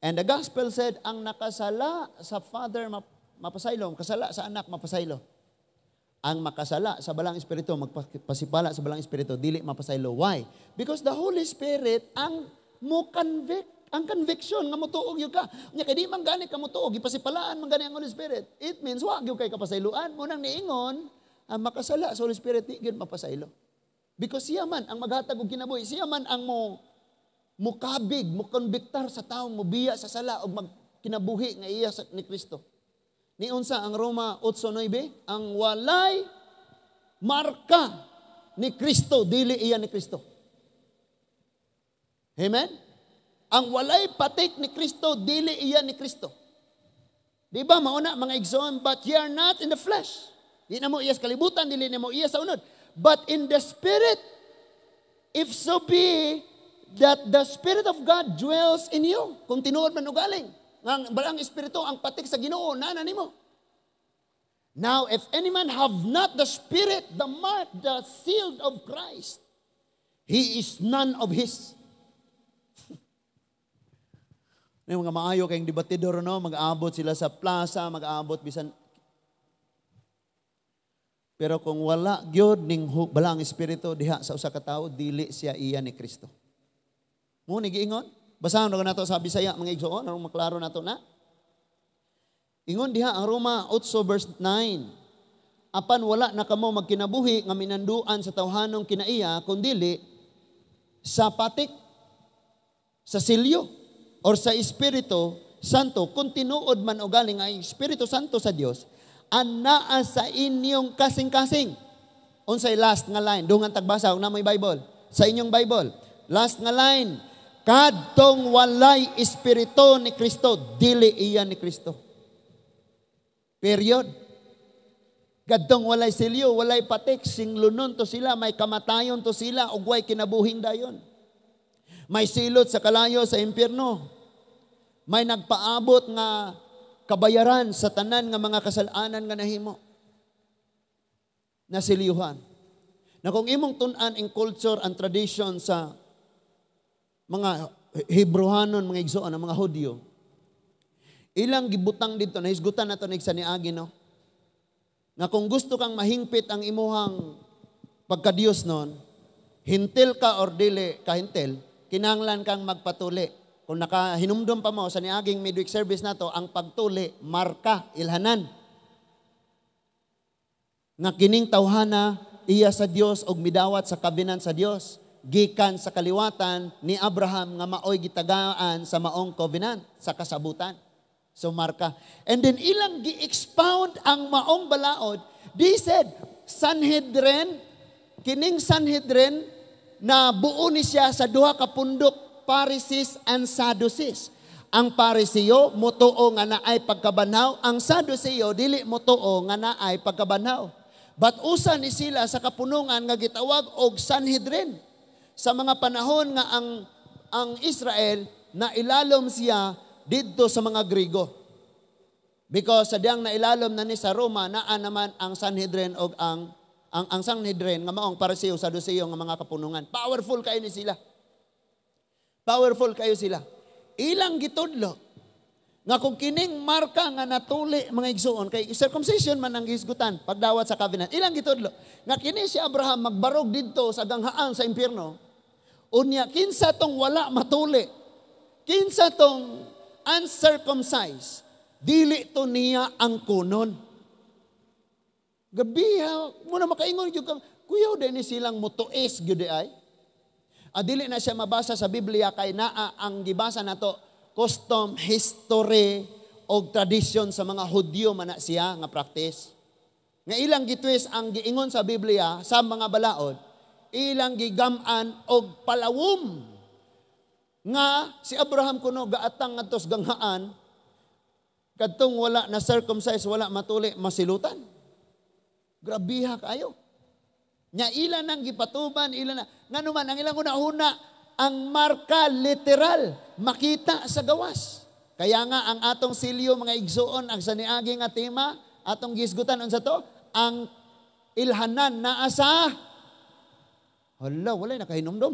And the gospel said, ang nakasala sa father, mapasaylo. Kasala sa anak, mapasaylo. Ang makasala sa balang espiritu, magpasipala sa balang espiritu, dili mapasaylo. Why? Because the Holy Spirit ang mo-convict. Ang conviction nga mutuog yung ka. Nya kay di man gani ka mutuog, ipasipalaan man gani ang Holy Spirit. It means wag yung kay kapasayloan. Munang niingon, ang makasala sa Holy Spirit, di gyud mapasaylo. Because siya man ang maghatag og kinabuhi, siya man ang mukabig, mukonbiktar sa taong mubiya sa sala o magkinabuhi nga iya ni Kristo. Ni unsa ang Roma 8:9, ang walay marka ni Kristo, dili iya ni Kristo. Amen? Ang walay patik ni Kristo, dili iya ni Kristo. Di ba, mauna mga igsoon, but ye are not in the flesh. Di na mo iya sa kalibutan, dili na mo iya sa unod. But in the Spirit, if so be that the Spirit of God dwells in you. Kung tinuod man ugaling, ang balang Espiritu, ang patik sa Ginoo, nana nimo. Now, if any man have not the Spirit, the mark, the seal of Christ, he is none of his. May mga maayo kayong debatidor, no? Mag-aabot sila sa plaza, mag-aabot bisan. Pero kung wala gyud ning balang espiritu diha sa usa ka tawo, dili siya iya ni Kristo. Mo ni giingon? Basahon na nato sa Bisaya mga igsoon, aron maklaro nato na. Ingon diha ang Roma 8:9. Apan wala na kamo magkinabuhi nga minanduan sa tawhanong kinaiya kundi sa patik, sa silyo, or sa Espiritu Santo, kung tinuod man o galing ay Espiritu Santo sa Dios, anaa sa inyong kasing-kasing. Unsay last nga line, dungan tagbasa, na may Bible, sa inyong Bible. Last nga line, kadtong walay Espiritu ni Kristo, dili iya ni Kristo. Period. Kadtong walay silyo, walay patik, singlunon to sila, may kamatayon to sila, ug way kinabuhing dayon. May silot sa kalayo sa impyerno. May nagpaabot nga kabayaran sa tanan nga mga kasalanan nga nahimo. Nasiliuhan. Na kung imong tun-an in culture and tradition sa mga Hebrewanon, mga igsoon, ang mga Hudyo, ilang gibutang dito, nahisgutan na ito na iksaniagi, no? Na kung gusto kang mahingpit ang imuhang pagka-Diyos nun, hintil ka or dili ka hintil, kinahanglan kang magpatuli. Kung nakahinumdum pa mo sa niaging midweek service na to, ang pagtuli, marka, ilhanan. Nga kining tawhana, iya sa Dios og midawat sa kabinan sa Dios, gikan sa kaliwatan ni Abraham nga maoy gitagaan sa maong covenant, sa kasabutan. So marka. And then ilang gi-expound ang maong balaod, they said, Sanhedrin, kining Sanhedrin, na buo ni siya sa duha ka pundok, Pharisees and Sadducees. Ang Pariseo mutuo nga naay pagkabanhaw, ang Sadduceo dili mutuo nga naay pagkabanhaw. But usa ni sila sa kapunungan nga gitawag og Sanhedrin. Sa mga panahon nga ang Israel na ilalom siya didto sa mga Grigo. Because sa diyang nailalom na ni sa Roma, naa naman ang Sanhedrin og ang Sanhedrin nga maong Pariseo, Sadduceo nga mga kapunungan. Powerful kayo ni sila. Powerful kayo sila. Ilang gitudlo nga kung kining marka nga natuli mga igsuon kay circumcision man ang gisgutan pagdawat sa covenant. Ilang gitudlo nga kini si Abraham magbarog didto sa ganghaan sa impyerno. Unya kinsa tong wala matuli. Kinsa tong uncircumcised. Dili to niya ang kunon. Gabi ha, muna makaingon yung kuyaw din ni silang mutuis gyud ay. Dili na siya mabasa sa Biblia kay naa ang gibasa nato custom, history o tradition sa mga Hudyo man na siya nga practice. Nga ilang gitwis ang giingon sa Biblia sa mga balaod, ilang gigam-an og palawom nga si Abraham kuno gaatang ngadto sa ganghaan kadtong wala na circumcised, wala matuli, masilutan. Grabiha kayo. Nya ilan nang gipatuban, ilan na. Nga naman, ang ilang una-una, ang marka literal, makita sa gawas. Kaya nga, ang atong silyo, mga igsuon, ang saniagi nga tema, atong gisgutan, unsa to? Ang ilhanan na asa. Hala, wala nakahinumdum.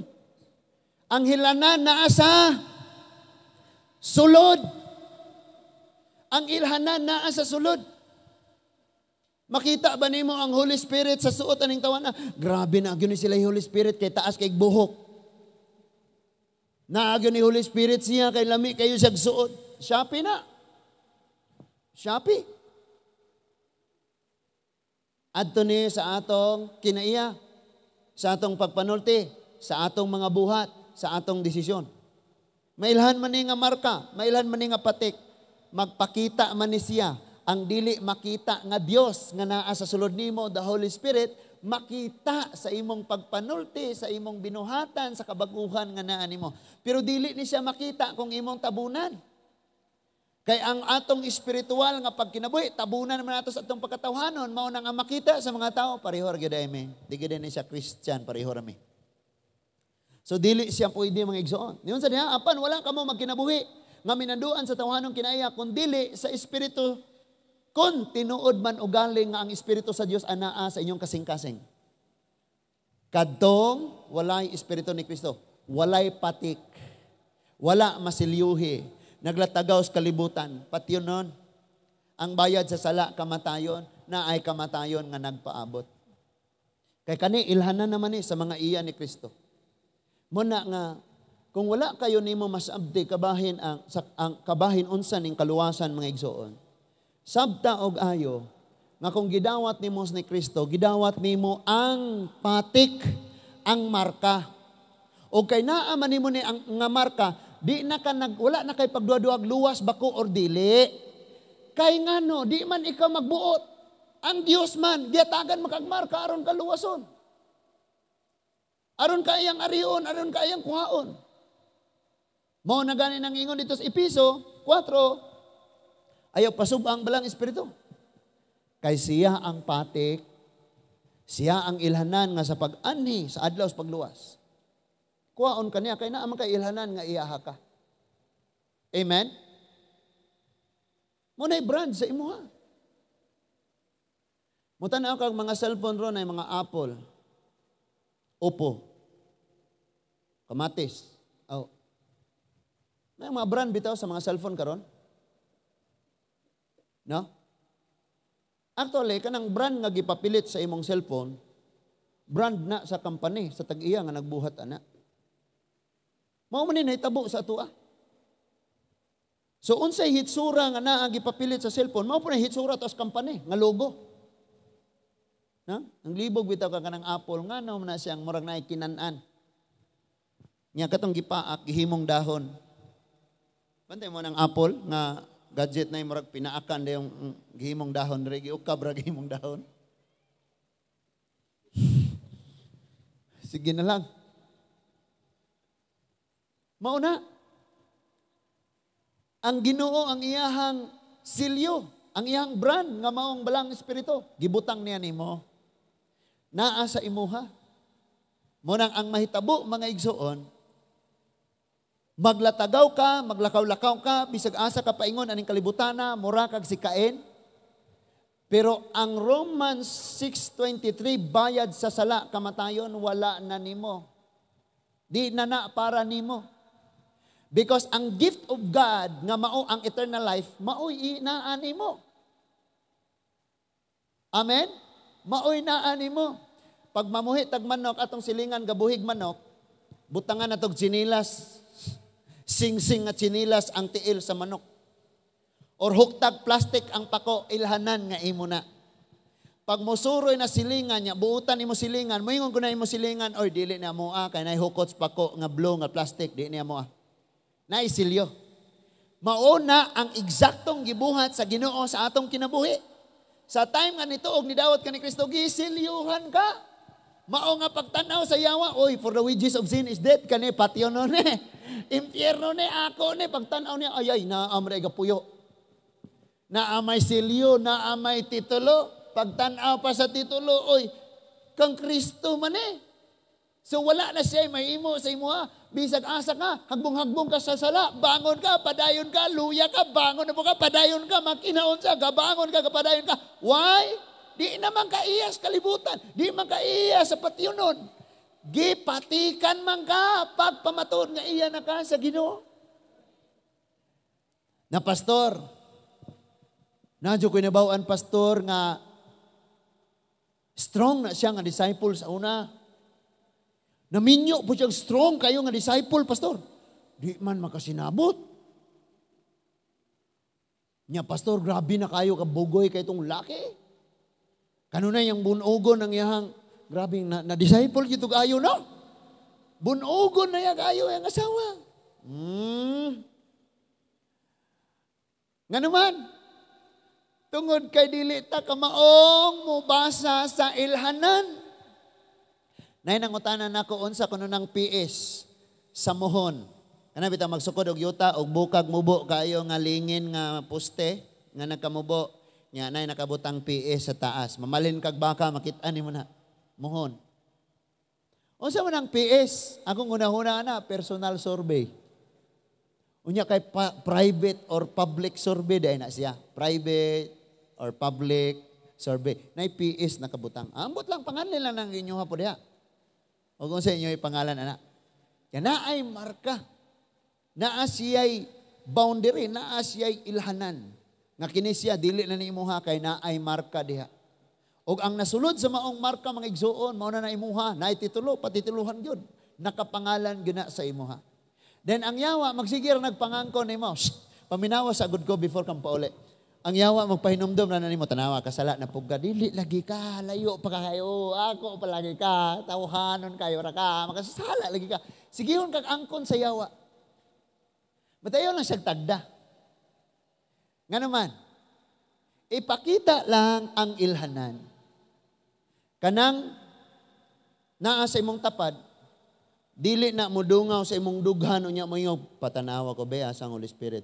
Ang hilanan na asa. Sulod. Ang ilhanan naa sa sulod. Makita ba nimo ang Holy Spirit sa suot aning tawana? Grabe na gyud sila yung Holy Spirit kay taas kay buhok. Naagyo ni Holy Spirit siya kay lami kayo siya suot. Shopee na. Shopee. Adto ni sa atong kinaiya, sa atong pagpanulti, sa atong mga buhat, sa atong desisyon. Mailhan man ni nga marka, mailhan man ni nga patik, magpakita man ni siya ang dili makita nga Dios nga naa sa sulod nimo, the Holy Spirit, makita sa imong pagpanulti, sa imong binuhatan, sa kabaguhan nga naa nimo. Pero dili ni siya makita kung imong tabunan. Kay ang atong espiritual nga pagkinabuhi, tabunan naman nato sa atong pagkatawhanon, mao nang ang makita sa mga tao, pareho ra gyud mi. Di gyud ni siya Christian, pareho ra mi. So dili siya pwede mga igsoon. Niyon sa diha, apan wala kamo magkinabuhi nga minanduan sa tawhanon kinaiya kun dili sa espiritu. Kung tinuod man ugaling nga ang Espiritu sa Dios anaa sa inyong kasing-kasing. Kadtong walay Espiritu ni Kristo, walay patik, wala masilyuhi, naglatagaw sa kalibutan, pati yun nun, ang bayad sa sala kamatayon, na ay kamatayon nga nagpaabot. Kay kani ilhanan naman sa mga iya ni Kristo. Muna nga, kung wala kayo nimo masabdi kabahin ang kabahin unsa ning kaluwasan mga igsoon. Sabta og ayo, nga kung gidawat nimo ni Kristo, gidawat nimo ang patik, ang marka. O kay naa man nimo ni ang nga marka, di na ka wala na kay pagduwa-duwag luwas bako or dili. Kay ngano, di man ikaw magbuot. Ang Dios man, giyatagan makagmarka aron ka luwason. Aron ka iyang arion, aron ka iyang kuhaon. Mao na gani nang ingon dito sa Episo 4, ayaw pasubang balang espiritu. Kay siya ang patik, siya ang ilhanan nga sa pag-anhi sa adlaw sa pagluwas. Kuhaon kaniya kay naa man kay ilhanan nga iyaha ka. Amen. Mo nay brand sa imuha. Mutan-aw kag mga cellphone ron ay mga Apple, Oppo, Kamatis. Oh. May mga brand bitaw sa mga cellphone karon. No? Actually, kanang brand nga gipapilit sa imong cellphone, brand na sa company, sa tag-iya nga nagbuhat ana. Mao man ni nahitabo sa atua. So unsay hitsura nga naa gipapilit sa cellphone, mao po na hitsura tas company nga logo. Na? Ang libog bitaw ka kanang Apple ngano man na siyang murag naay kinan-an. Nya katong gipaak gihimong dahon. Bantay mo ng Apple nga gadget na yung murag pinaakan na yung gihimong dahon. Giukab ra gihimong dahon. Sige na lang. Mauna. Ang Ginoo ang iyahang silyo, ang iyahang brand nga maong balang espiritu. Gibutang niya nimo. Naa sa imuha. Munang ang mahitabo mga igsoon, maglatagaw ka, maglakaw-lakaw ka, bisag asa ka paingon aning kalibutana, mura kag sikain. Pero ang Romans 6:23 bayad sa sala kamatayon wala na nimo. Di na para nimo. Because ang gift of God nga mao ang eternal life, maoy naa nimo. Amen. Maoy naa nimo. Pag mamuhi tag manok atong silingan gabuhig manok, butangan natog sinilas. Sing-sing at sinilas ang tiil sa manok. Or huktag plastic ang pako, ilhanan nga imo na. Pag mosuroy na silingan niya, buutan imo silingan, moingon ko na imo silingan, or dili na mo kay nay hukots pako nga blue nga plastic, di niya mo naisilyo. Mauna ang eksaktong gibuhat sa Ginoo sa atong kinabuhi. Sa time nga nituog ni dawat ka ni Kristo, gisilyuhan ka. Mao nga pagtanaw sa yawa, oy, for the wages of sin is death, kani patio no ne. Impyerno ne ako ne pagtanaw niya, ayay naamay gapuyo. Naamay silyo, naamay titulo, pagtanaw pa sa titulo, oy, kang Kristo man eh. So wala na siya may imo sa imo ha. Bisag asa ka, hagbong-hagbong ka sa sala, bangon ka, padayon ka, luya ka, bangon na po ka, padayon ka, makinaon sa ka, bangon ka, padayon ka. Why? Di naman kaiyas kalibutan. Di man kaiyas sa patiunon. Gipatikan man ka pagpamatod nga iya na ka sa Ginoo. Na pastor, nadyo ko nabawaan pastor nga strong na siya nga disciple sa una. Naminyo po siyang strong kayo nga disciple, pastor. Di man makasinabot. Nya, pastor, grabe na kayo kabugoy kay itong laki. Kanuna yung bunugon ng iyang, grabe na disciple ito kayo, no? Bunugon na yung kayo yung asawa. Nga naman, tungod kay dili ta kamaong mubasa sa ilhanan. Nay nangutanan nako unsa kuno nang PS sa mohon. Kana bitaw magsukod og yuta og bukag mubo kayo nga lingin nga poste nga nagkamubo nya nay nakabutang PS sa taas. Mamalin kag baka makit-an nimo na mohon. Unsa man ang PS? Akong una-una na personal survey. Unya kay private or public survey dai na siya. Private or public survey. Nay PS nakabutang. Ambot lang pangalan lang ng inyo po diha. O kung sa inyo yung pangalan, anak. Kaya naay marka. Naa siya'y boundary. Naa siya'y ilhanan. Nga kini siya, dili na ni imuha kay naay marka diha. O ang nasulod sa maong marka, mga igsuon, mauna na imuha, naay titulo, patituluhan yun. Nakapangalan gina sa imuha. Then ang yawa, magsigir nagpangangko ni mo. Paminawa sa good ko before kang pauli. Ang yawa, magpahinumdum na nimo, tanawa, kasala na pugga, dili lagi ka, layo pa kayo, ako pa lagi ka, tawhanon kayo ra ka, makasasala lagi ka. Sigihon kag angkon sa yawa. Matayo lang siyang tagda. Nga naman, ipakita lang ang ilhanan. Kanang naa sa imong tapad, dili na mudungaw sa imong dughan, unya mo yung patanawa ko, be, asang Holy Spirit.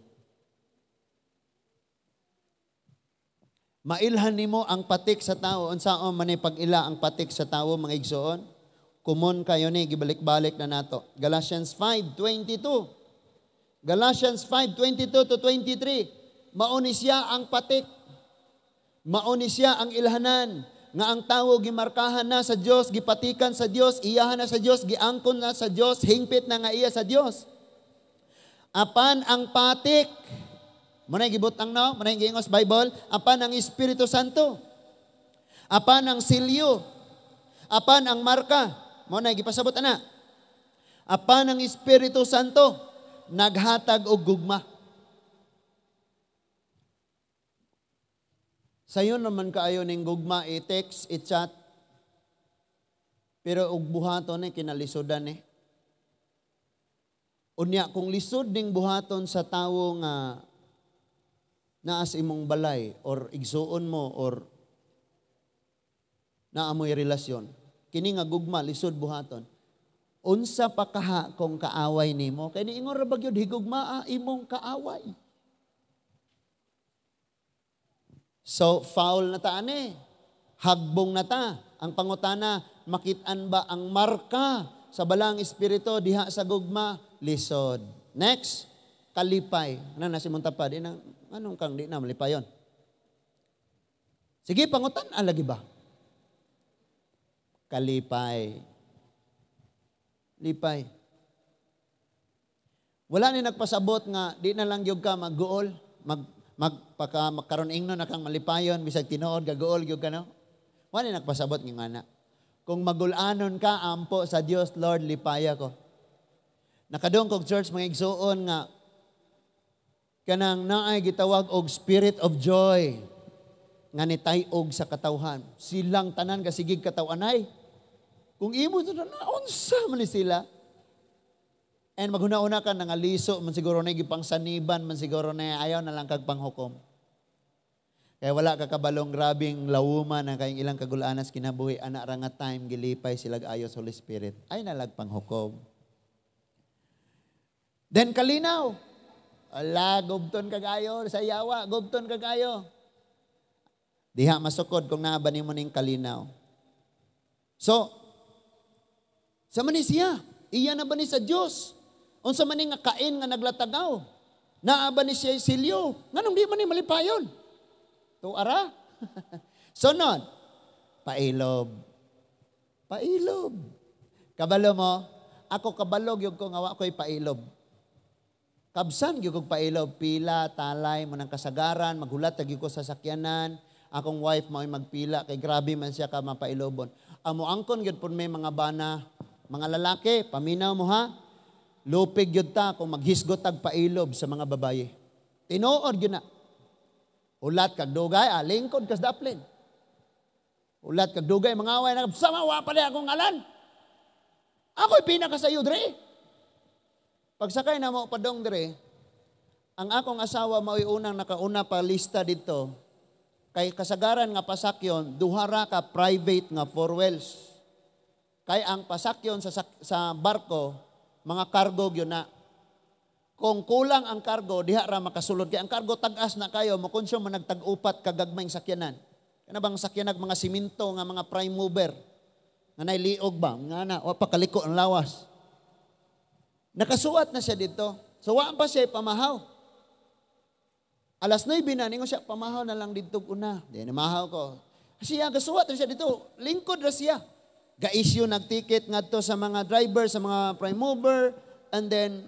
Mailhan nimo ang patik sa tao. Unsaon man ni pag-ila ang patik sa tao, mga igsoon? Kumon kayo ni, gibalik-balik na nato. Galatians 5:22. Galatians 5:22 to 23. Mauni siya ang patik. Mauni siya ang ilhanan. Nga ang tao gimarkahan na sa Dios, gipatikan sa Dios, iyahan na sa Dios, giangkon na sa Dios, hingpit na nga iya sa Dios. Apan ang patik, manay gibutang no, manay giingos Bible, apan ang Espiritu Santo, apan ang silyo, apan ang marka, manay gipasabot ana, apan ang Espiritu Santo, naghatag og gugma. Sayon naman kaayo ning gugma, i-text, i-chat, pero og buhaton kinalisodan Unya, kung lisod ding buhaton sa tawo nga naas imong balay or igsuon mo or naamoy relasyon. Kini nga gugma, lisod buhaton. Unsa pa kaha kung kaaway nimo? Kay niingon ra bagyod higugmaa imong kaaway. So foul na ta hagbong na ta. Ang pangutana, makit-an ba ang marka sa balang espiritu diha sa gugma? Lisod. Next, kalipay. Ano na si Montapad? Anong kang di na malipayon? Sige, pangutan, lagi ba? Kalipay. Lipay. Wala ni nagpasabot nga, di na lang yung ka mag-guol, magkaroon ingno na kang malipayon, bisag tinuod, gaguol yung ka, no? Wala ni nagpasabot ng ana. Kung magulanon ka, ampo sa Diyos, Lord, lipaya ko. Nakadong kong church, mga igsuon nga, kanang naay gitawag og spirit of joy nga nitayog sa katawhan. Silang tanan kasigig katawanay. Kung imo to na unsa man ni sila. And maghuna-una ka nangaliso man siguro na gipangsaniban man siguro na ayaw na lang kag panghukom. Kaya wala ka kabalong grabing lawuma na kayong ilang kagulanas kinabuhi ana ra nga time gilipay sila ayo sa Holy Spirit. Ay nalag panghukom. Then kalinaw. Ala, gubton kagayo sa yawa, gubton kagayo. Diha masukod kung naabani mo ning kalinaw. So, sa man ni siya, iya na ba ni sa Diyos? Unsa man ni nga kain nga naglatagaw? Naaba ni siya silyo? Nganong di man ni malipayon? Tuara? Sunod, pailob. Pailob. Kabalo mo, ako kabalog yung ko nga wa ko'y pailob. Kabsan gyud kog pailob, pila, talay mo ng kasagaran, maghulat gyud ko sa sakyanan. Akong wife mao'y magpila kay grabe man siya ka mapailobon. Amo angkon gyud pud may mga bana, mga lalaki, paminaw mo ha. Lupig gyud ta kung maghisgot tag pailob sa mga babaye. Tinuod gyud na. Ulat kag dugay, lingkod kas daplin. Ulat kag dugay mga away na sama wa pa akong ngalan. Ako'y pinaka sa iyo dre. Pagsakay na mo padong dire, ang akong asawa mao'y unang nakauna pa lista dito. Kay kasagaran nga pasakyon, duhara ka private nga four wheels. Kay ang pasakyon sa barko, mga cargo yun na. Kung kulang ang cargo, diha ra makasulod. Kaya ang cargo tag-as na kayo, makonsume man nagtag-upat kagagmayng sakyanan. Kaya bang sakyanag mga siminto nga mga prime mover. Nga nailiog ba? Nga na, o pakaliko ang lawas. Nakasuat na siya dito. So, waan pa siya pamahaw. Alas 9 na, ningo siya, pamahaw na lang dito una. Di, namahaw ko. Siya, kasuat na siya dito. Lingkod na siya. Ga-issue, nag-ticket nga to sa mga driver, sa mga prime mover. And then,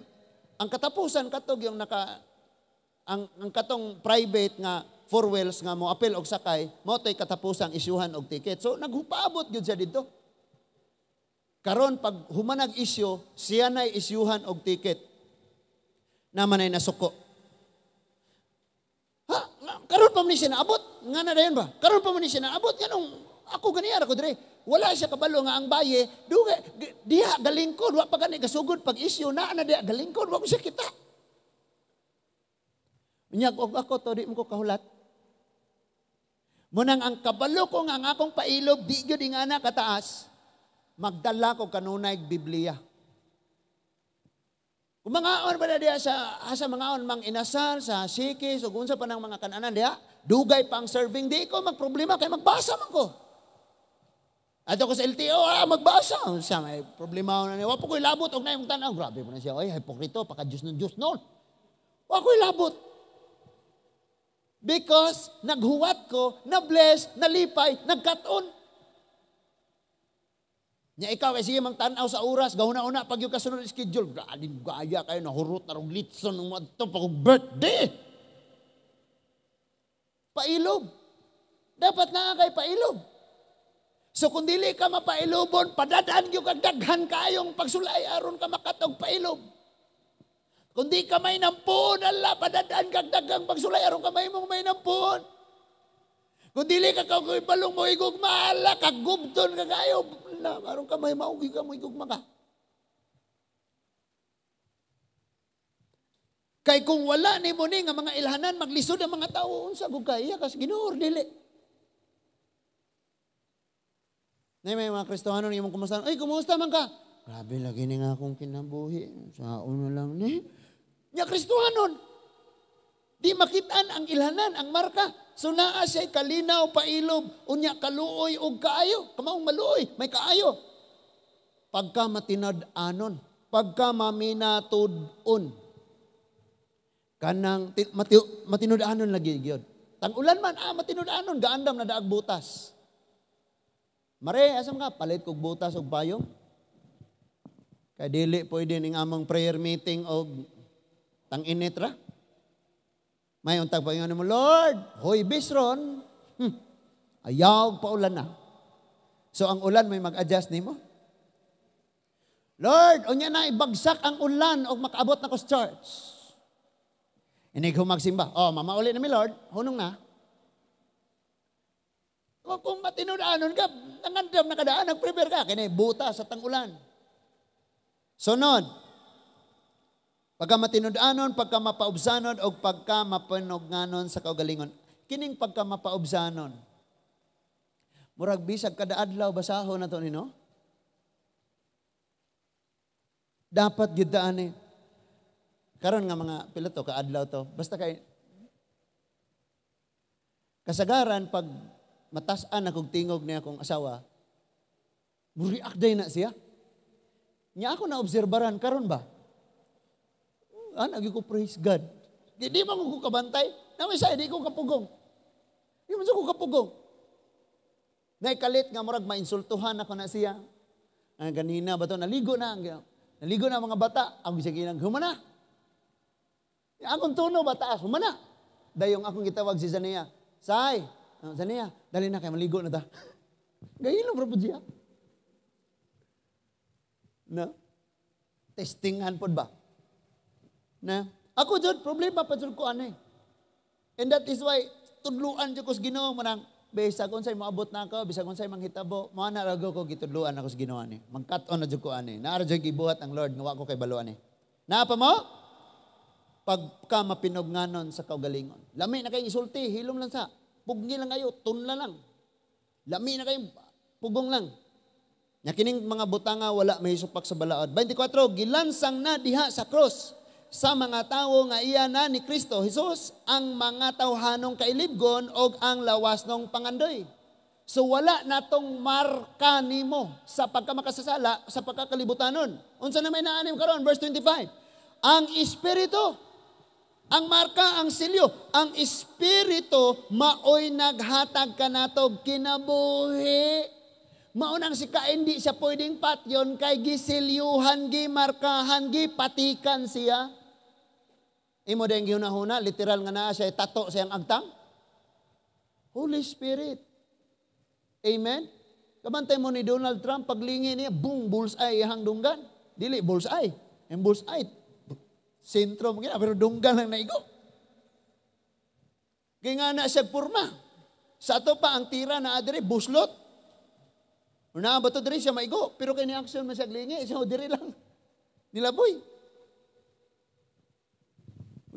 ang katapusan katog yung ang katong private nga four wheels nga mo apel og sakay, mo to'y katapusang isyuhan og ticket. So, naghupaabot yun siya dito. Karon pag humanag issue, siya na'y isyuhan og ticket. Naman ay nasuko. Ha? Karon pa man siya naabot? Nga na dayon ba? Karon pa man siya naabot? Ganong ako ganiyara ko dire. Wala siya kabalo nga ang baye. Diha galingkod. Wa pa gani gasugod pag issue na diha galingkod. Wa ko siya kita. Unyag og ako to, di mo ko kahulat. Munang ang kabalo ko nga ang akong pailob, di gyud nga na kataas. Magdala ko kanunay Biblia. Kung mga on ba na diya sa mga on mang inasal, sa sikis, o kung sa panang mga kananan diya, dugay pang serving, di ko magproblema, kay magbasa man ko. At ako sa LTO, magbasa. Siya may problema na niya. Wa po ko'y labot, og na yung tanaw. Grabe po na siya, ay, hipokrito, paka-Diyos ng Diyos noon. Wa ko'y labot. Because naghuwat ko, na-bless, nalipay, nagkaton. Nya ikaw ay sige mang tanaw sa oras, gahuna-una pag yung kasunod schedule, galing gaya kayo, nahurot na ruglitson ng mga ito, pag birthday. Pailob. Dapat na kay pailob. So kung dili ka mapailobon, padadaan yung kagdaghan kayong pagsulay, aron ka makatog pailob. Kung di ka may nampun, ala, padadaan kagdagang pagsulay, aron ka may mong may nampun. Kung dili ka kagoy balong mo igugma, ala, kagubton ka kayo, aron ka may maugi ka mo igugma ka. Kay kung wala ni mo ni nga mga ilhanan, maglisod ang mga tao, unsa gugaya, kas Ginoo dili. May mga Kristohanon yung kumusta, ay, kumusta man ka? Grabe, lagi ni nga akong kinabuhi. Sa uno lang ni. Nya Kristohanon, di makitaan ang ilhanan, ang marka. So naa siya'y kalinaw, pailob, unya kaluoy o kaayo. Kamaong maluoy, may kaayo. Pagka matinad-anon, pagka maminatud-on, kanang matinud-anon lagi gyud. Tang ulan man, matinud-anon, gaandam na daag butas. Mare, asam ka, palit kog butas og payong. Kaya dili pwede ning among prayer meeting og tang init ra. May untag pa mo, Lord, hoy bisron, ayaw pa ulan na. So ang ulan may mag-adjust nimo. Lord, unya na ibagsak ang ulan og makaabot na ko sa church. Inig humagsimba. Oh, mamauli na mi Lord, hunong na. Kung matinudanon ka, nangandam na kadaan, nag-prepare ka, kaya buta sa tang-ulan. Sunod, pagka matinudanon, pagka mapaubsanon, o pagka mapanugnanon sa kaugalingon. Kining pagka mapaubsanon. Murag bisag kada adlaw, basahon na to nino. Dapat gidaan eh. Karon nga mga piloto, kaadlaw to. Basta kay kasagaran, pag matasan na kong tingog niya akong asawa, react day na siya. Niya ako na-obserbaran, karon ba? Nagi ko praise God. Di man ko kabantay. Naman siya, di ko kapugong. Di man siya ko kapugong. Naikalit nga murag mainsultuhan ako na siya. Ganina ba ito? Naligo na. Naligo na mga bata. Ang siya ginang, humana. Akong tuno ba taas? Humana. Dayong akong gitawag si Zania. Say, Zania, dali na kayo, maligo na ta. Gayun lang, bro, siya. No? Testingan po ba? Na? Ako, Jod, problema pa Jod ko ano eh. And that is why, tudluan Jod ko sa Ginoo mo nang, bisa kung sa'y maabot na ako, bisa kung sa'y manghitabo, mga narago ko, gitudluan ako sa Ginoo ni. Mag-cut-on na Jod ko ano eh. Naara Jod gibuhat ang Lord, ngawa ko kay baluan eh. Naapa mo? Pagka mapinugnanon sa kaugalingon. Lami na kayong isulti, hilom lang sa, pugni lang kayo, tunla lang. Lami na kayong pugong lang. Nakining mga butanga wala may supak sa balaod. 24, gilansang na diha sa cross sa mga tawo nga iya na ni Kristo Jesus ang mga tawhanong kailibgon o ang lawas ng pangandoy. So wala natong marka nimo sa pagkamakasasala sa pagkakalibutanon. Unsa na may naanim karon verse 25. Ang Espiritu, ang marka, ang silyo, ang Espiritu maoy naghatag kanatog kinabuhi. Maunang si Cain di siya pwedeng patyon kay gisilyuhan, gimarkahan, gipatikan siya. Imo din gihunahuna, literal nga na siya tato siyang agtang. Holy Spirit. Amen? Kabantay mo ni Donald Trump, paglingi niya, boom, bullseye, ihang dunggan. Dili, bullseye. Yung bullseye, sentro mo pero dunggan lang naigo. Kaya nga na siya purma. Sa ato pa, ang tira na adire, buslot. Una ba ito diri siya maigo? Pero kaya ni-action mo siya glingi, siya diri lang. Nilaboy.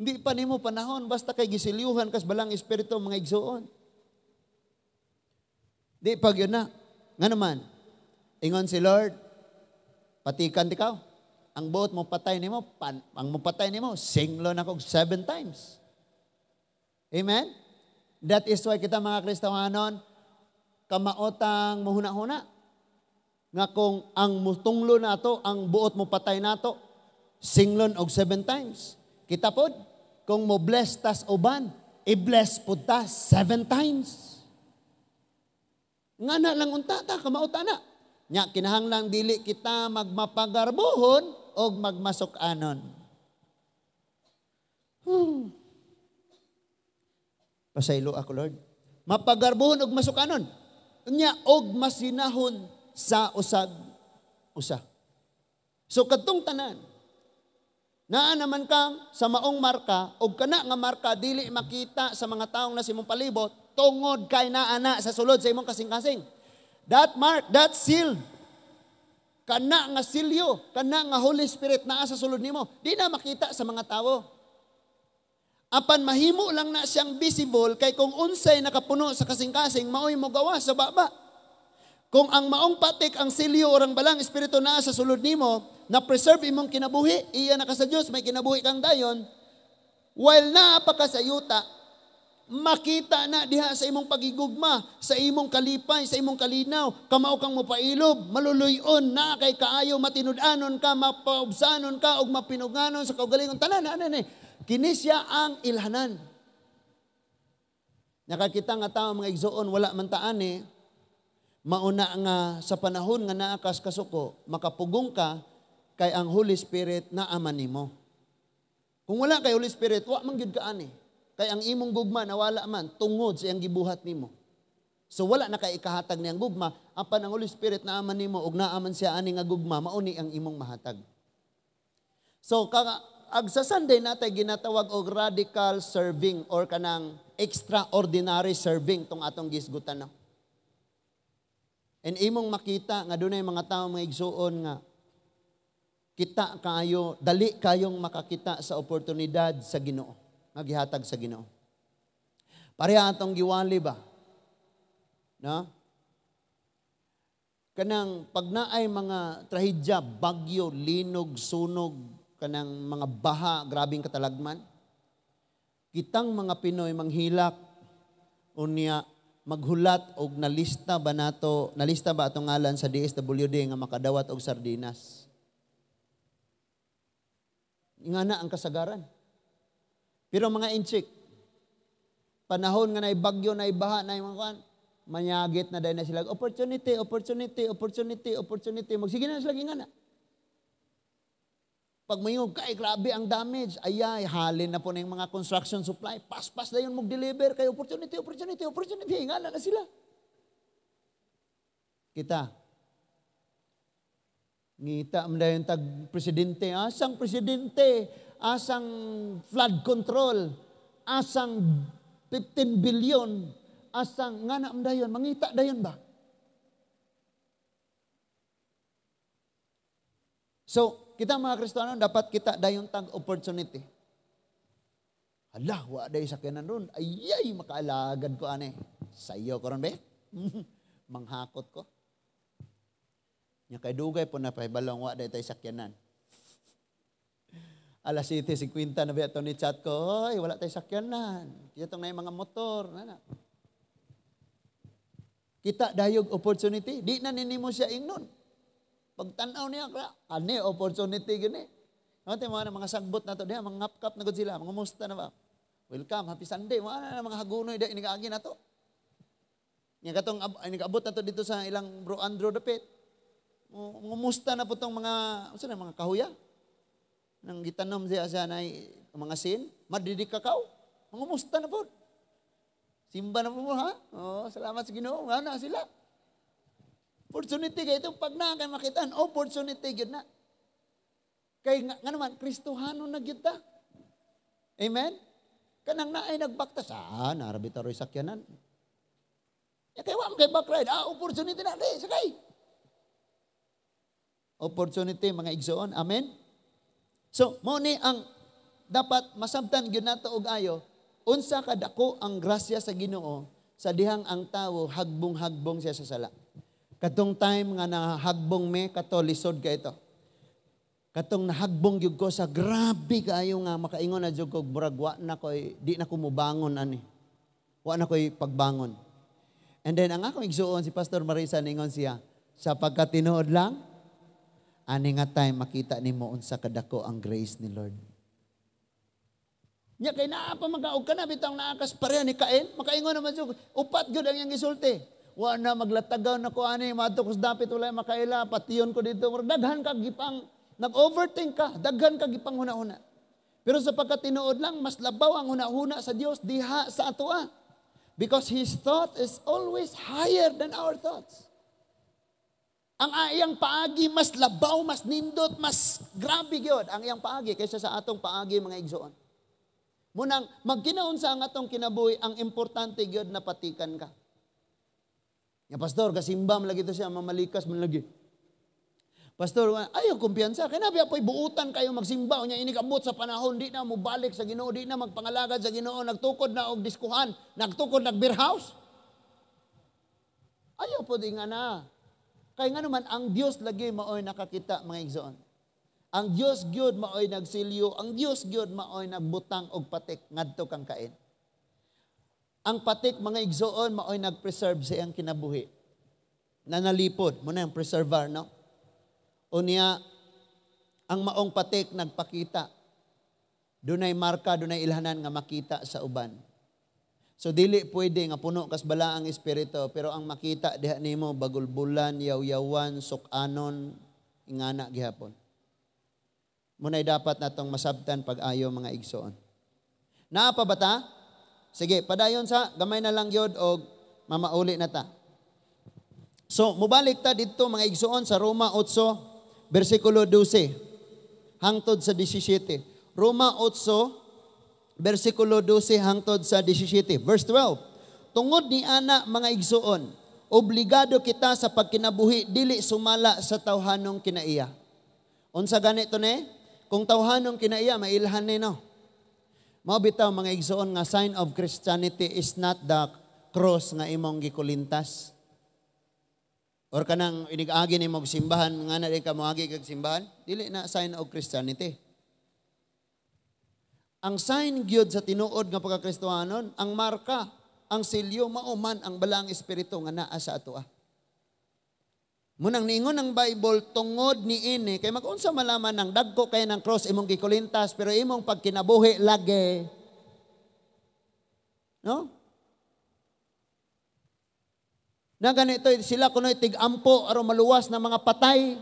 Hindi pa nimo panahon, basta kay gisilyuhan kas balang espiritu mga igsoon. Di pag yun na. Nga naman, ingon si Lord, patikan tikaw. Ang buot mo patay nimo, ang mo patay nimo, singlo na kog 7 times. Amen? That is why kita mga Kristohanon, kamaotang mahuna-huna. Nga kung ang mutunglo nato, ang buot mo patay nato, singlon og 7 times. Kita pod, kung mo bless tas uban, i-bless pod ta 7 times. Nga na lang unta ta, kamauta na. Nya, kinahanglang dili kita magmapagarbuhon o magmasok-anon. Pasaylo ako, Lord. Mapagarbuhon og masok-anon. Nya, og masinahon sa usag-usa. So, katong tanan, naa naman kang sa maong marka, o kana nga marka, dili makita sa mga taong na simong palibot, tungod kay naana sa sulod sa imong kasing-kasing. That mark, that seal, kana nga silyo, kana nga Holy Spirit naa sa sulod nimo, di na makita sa mga tao. Apan mahimo lang na siyang visible, kay kung unsay nakapuno sa kasing-kasing, maoy mo gawa sa baba. Kung ang maong patik, ang silyo, orang balang espiritu naa sa sulod nimo, na preserve imong kinabuhi, iya na ka sa Diyos, may kinabuhi kang dayon, while naa pa ka sa yuta, makita na diha sa imong pagigugma, sa imong kalipay, sa imong kalinaw, kamao kang mapailob, maluluyon na kay kaayo, matinud-anon ka, mapaubsanon ka, o mapinunganon sa kaugalingon, tanan, kini siya ang ilhanan. Nakakita nga tao mga igsoon, wala man taan mauna nga sa panahon nga naakas kasuko, makapugong ka, kay ang Holy Spirit na ama nimo. Kung wala kay Holy Spirit, wa man gyud ka ani. Kay ang imong gugma nawala man tungod sa iyang gibuhat nimo. So wala na kay ikahatag niyang gugma, apan ang Holy Spirit na ama nimo ug naaman siya ani nga gugma, mauni ang imong mahatag. So sa Sunday natay ginatawag og radical serving or kanang extraordinary serving tong atong gisgutan na. And imong makita nga dunay mga tawo mga igsuon nga kita kayo, dali kayong makakita sa oportunidad sa Ginoo, nga gihatag sa Ginoo. Pareha atong giwali ba? No? Kanang pag naay mga trahedya, bagyo, linog, sunog, kanang mga baha, grabing katalagman, kitang mga Pinoy manghilak unya maghulat og nalista ba atong ngalan sa DSWD nga makadawat og sardinas. Nga na ang kasagaran. Pero mga inchik, panahon nga na bagyo, na baha, na mga kuan, manyagit na dahil na sila, opportunity. Magsige na sila nga na. Pag mayog, kay grabe ang damage. Ayay, halin na po ng mga construction supply. Pas-pas na yun mag-deliver. Kay opportunity. Hingala na sila. Kita. Ngita mo na yung tag-presidente. Asang presidente? Asang flood control? Asang 15 billion? Asang nga na mo na yun? Mangita na yun ba? So, kita mga Kristiyano, dapat kita dayon tag opportunity. Hala, wa day sakyanan ron. Ayay, makaalagad ko ane. Sayo ko ron, be? Manghakot ko. Nya kay dugay po na pahibalong wa day tay sakyanan. Alas 7:50 na ba ito ni chat ko, hoy, wala tay sakyanan. Kaya itong na yung mga motor. Nana. Kita dayog opportunity. Di na ninimo siya ingnon. Pagtanaw niya, ane, opportunity gini. Ate, mga sagbot na to, diya, mga ngapkap na gud sila, mga musta na ba? Welcome, happy Sunday, mga hagunoy, diya, inigaagi na to. Yung katong, inigaabot na to dito sa ilang bro Andrew Dapit. Mga musta na po tong mga kahuya. Nang gitanom siya na mga sin, madidik kakao. Mga musta na po. Simba na po mo, ha? Oh, salamat sa Ginoo, nga na sila. Opportunity kayo itong pag na, kay makitaan, opportunity yun na. Kay nga naman, Kristohano na yun ta. Amen? Kanang na ay nagbaktas, narabit aroy sakyanan. Kaya wam kay backride, opportunity na, sakay. Opportunity, mga igsoon, amen? So, mo ni ang dapat masabtan yun na to og ayo, unsa kadako ang grasya sa Ginoo sa dihang ang tawo hagbong-hagbong siya sa sala. Katong time nga nahagbong me, kato lisod ka ito. Katong nahagbong yun ko sa grabe kayo nga makaingon na yun ko, buragwa na ko, di na ko mubangon ani. Wa na ko'y pagbangon. And then ang akong igsuon si Pastor Marisa ningon siya, sa pagkatinuod lang, ani nga time makita ni mo unsa kadako ang grace ni Lord. Nya kay naa pa magaog ka na, bitang naakas pareha ni Kain, makaingon naman siya, upat yun ang iyang gisulti. Wa na maglatagaw na ko ani matukos dapit wala makaila pation ko dito daghan ka gipang nag-overthink ka daghan ka gipang huna-huna pero sa pagkatinuod lang mas labaw ang huna-huna sa Dios diha sa atoa because His thought is always higher than our thoughts. Ang iyang paagi mas labaw, mas nindot, mas grabe gyud ang iyang paagi kaysa sa atong paagi mga igsoon. Munang magkinaon sa ang atong kinabuhi ang importante gyud na patikan ka. Ya pastor, kasimba lagi to siya, mamalikas man lagi. Pastor, ayaw kumpiyansa. Kaya nabi apoy buutan kayo magsimba. Nya inigabot sa panahon, di na mo balik sa Ginoo, di na magpangalagad sa Ginoo, nagtukod na og diskuhan, nagtukod nag-beer house. Ayaw po di nga na. Kaya nga naman, ang Diyos lagi maoy nakakita mga igsoon. Ang Diyos gyud maoy nagsilyo, ang Diyos gyud maoy nagbutang og patik ngadto kang Kain. Ang patik, mga igsoon, maoy nag-preserve sa iyang kinabuhi. Nanalipod, muna yung preserver, no? O niya, ang maong patik nagpakita. Dunay marka, dunay ilhanan nga makita sa uban. So, dili pwede nga puno kas bala ang espiritu, pero ang makita diha nimo bagulbulan, yaw-yawan, sukanon, ingana gihapon. Muna'y dapat natong masabtan pag-ayo mga igsoon. Naa pa ba ta? Sige, padayon sa gamay na lang yod o mamauli na ta. So, mubalik ta dito mga igsoon sa Roma 8, versikulo 12, hangtod sa 17. Roma 8, versikulo 12, hangtod sa 17. Verse 12, tungod ni ana mga igsoon, obligado kita sa pagkinabuhi, dili sumala sa tawhanong kinaiya. Unsa ganito ne? Kung tawhanong kinaiya, mailhan ni no? Mao bitaw mga igsoon nga sign of Christianity is not the cross nga imong gikulintas. Or kanang inig-agi ni mong simbahan, nga na rin ka moagi kag simbahan, dili na sign of Christianity. Ang sign gyud sa tinuod nga pagka-Kristohanon, ang marka, ang silyo, mauman ang balang espiritu nga naa sa atoa. Munang niingon ang Bible, tungod ni ini, kay mag-unsa malaman ng dagko kay ng cross imong gikulintas, pero imong pagkinabuhi lagi. No? Na ganito, sila kuno'y tig-ampo aron maluwas na mga patay.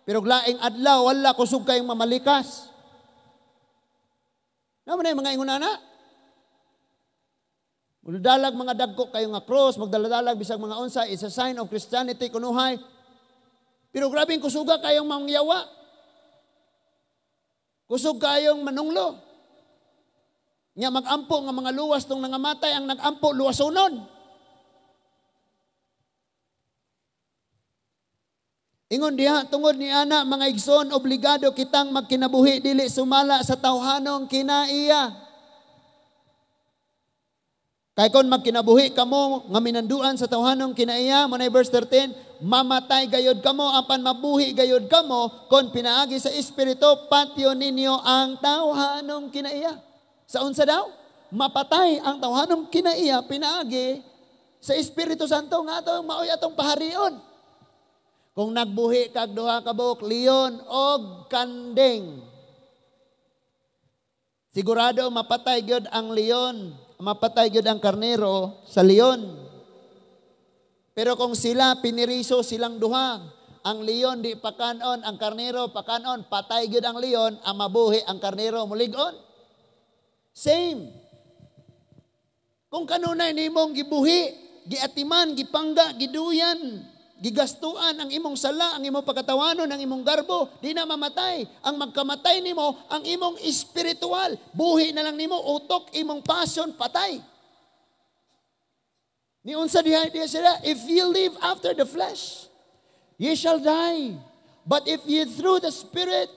Pero laing adlaw, wala kusog kayong mamalikas. Naman na yung mga ingon na. Magdadalag mga dagko kayo nga cross, magdadalag bisag mga unsa, is a sign of Christianity, kunuhay. Pero grabing kusuga kayong mangyawa. Kusog kayong manunglo. Nga magampo nga mga luwas tong nangamatay, ang nagampo luwasonon. Ingon diha, tungod ni ana, mga igsoon, obligado kitang magkinabuhi, dili sumala sa tawhanong kinaiya. Kay kon magkinabuhi kamo, nga minanduan sa tawhanong kinaiya, mo na verse 13, mamatay gayod kamo, apan mabuhi gayod kamo, kon pinaagi sa Espiritu, patyo ninyo ang tawhanong kinaiya. Sa unsa daw? Mapatay ang tawhanong kinaiya, pinaagi sa Espiritu Santo, nga atong maoy atong paharion. Kung nagbuhi kag duha ka buok, leon og kandeng. Sigurado mapatay gyud ang leon, mapatay gyud ang karnero sa leon. Pero kung sila piniriso silang duha, ang leon di pakanon, ang karnero pakanon, patay gyud ang leon, ang mabuhi ang karnero mulig-on. Same. Kung kanunay nimong gibuhi, giatiman, gipangga, giduyan, gigastuan ang imong sala, ang imong pagkatawanon, ang imong garbo, di na mamatay. Ang magkamatay nimo, ang imong espiritual. Buhi na lang nimo, utok, imong passion, patay. Ni unsa diha sila, if you live after the flesh, ye shall die. But if ye through the Spirit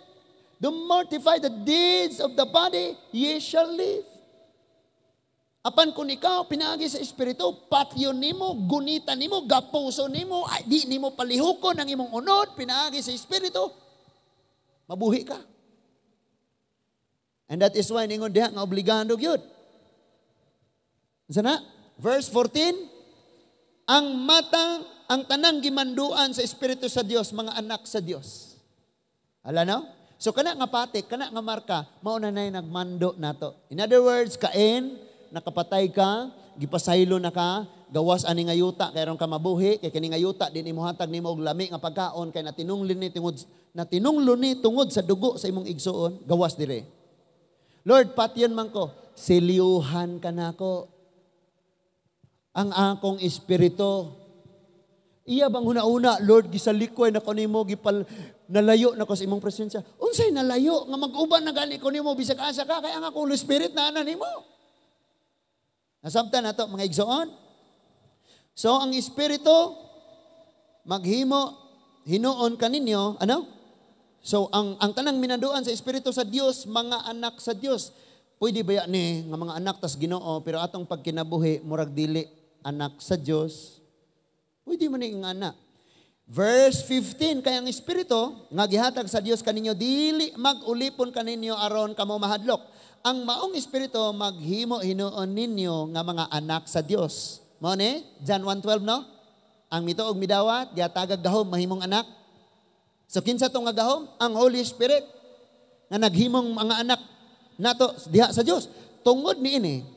do mortify the deeds of the body, ye shall live. Apan kung ikaw pinaagi sa Espiritu, patyon nimo, gunitan nimo, gapuso nimo, ay di nimo palihukon ang imong unod, pinaagi sa Espiritu, mabuhi ka. And that is why ningon diha nga obligado gyud. Sana, verse 14, ang tanang gimanduan sa Espiritu sa Dios, mga anak sa Dios. Ala no? So kana nga patik, kana nga marka, mao na nay nagmando nato. In other words, Cain, nakapatay ka, gipasaylo na ka, gawas ani nga yuta kay ron ka mabuhi, kay kini nga yuta din imuhatag nimo og lami nga pagkaon, kay natinungli ni tungod sa dugo sa imong igsuon, gawas dire. Lord, patyon man ko, silyuhan ka nako ang akong espiritu. Iya bang huna-una, Lord, gisalikoy na ko nimo, nalayo na ko sa imong presensya. Unsay nalayo nga mag-uban na gani ko nimo bisag asa ka, kay ang akong Holy Spirit na ana nimo. Nasabtan nato mga igsoon. So ang Espiritu maghimo hinuon kaninyo, ano? So ang tanang minaduan sa Espiritu sa Dios, mga anak sa Dios. Pwede ba ni nga mga anak tas Ginoo pero atong pagkinabuhi murag dili anak sa Dios? Pwede man ni nga anak. Verse 15, kay ang Espiritu nga gihatag sa Dios kaninyo dili magulipon kaninyo aron kamo mahadlok. Ang maong Espiritu maghimo hinuon ninyo nga mga anak sa Dios. Mao ni John 1:12 no? Ang mituog midawat gihatagag gahom mahimong anak. So kinsa tong nga gahom? Ang Holy Spirit nga naghimong mga anak nato diha sa Dios. Tungod niini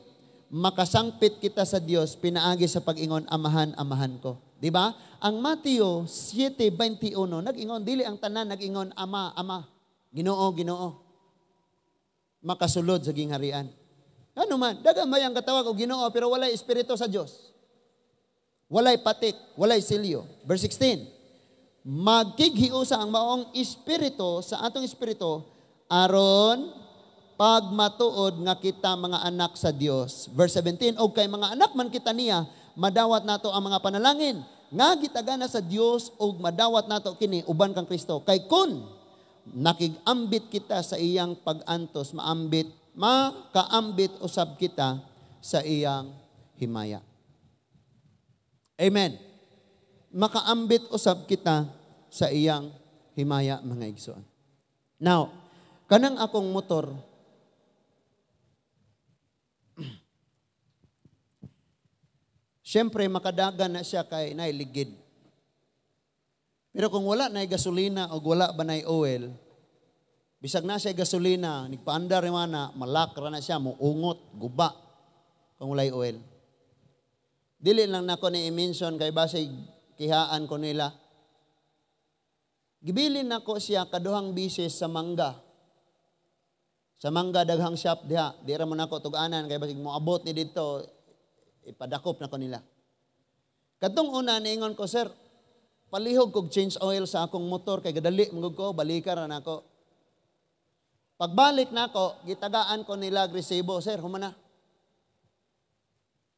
makasangpit kita sa Dios pinaagi sa pag-ingon amahan ko. Di ba? Ang Mateo 7:21 nag-ingon dili ang tanan nag-ingon ama, Ginoo. Makasulod sa gingharian. Ano man, dagang may ang katawag o Ginoo pero walay espiritu sa Dios. Walay patik, walay silyo. Verse 16. Magkighiusa ang maong espiritu sa atong espiritu aron pagmatuod nga kita mga anak sa Dios. Verse 17, og kay mga anak man kita niya, madawat nato ang mga panalangin nga gitagana sa Dios og madawat nato kini uban kang Kristo. Kay kun nakigambit kita sa iyang pag-antos, makaambit usab kita sa iyang himaya. Amen. Makaambit usab kita sa iyang himaya, mga igsoon. Now, kanang akong motor, siyempre makadagan na siya kay nailigid. Pero kung wala na gasolina o wala ba na oil, bisag na siya gasolina, nagpaandar naman na, malakra na siya, muungot, guba, kung walay oil. Dili lang na ko ni i-mention kay basig kihaan ko nila. Gibilin nako siya kaduhang bisis sa mangga. Sa mangga daghang shop diha, di ra mo nako tug-anan kay basig mo abot ni didto ipadakop nako nila. Katong una niingon ko, sir, palihog kog change oil sa akong motor kay gadali mangud ko balikar na nako. Pagbalik nako, gitagaan ko nila resibo, sir, humana.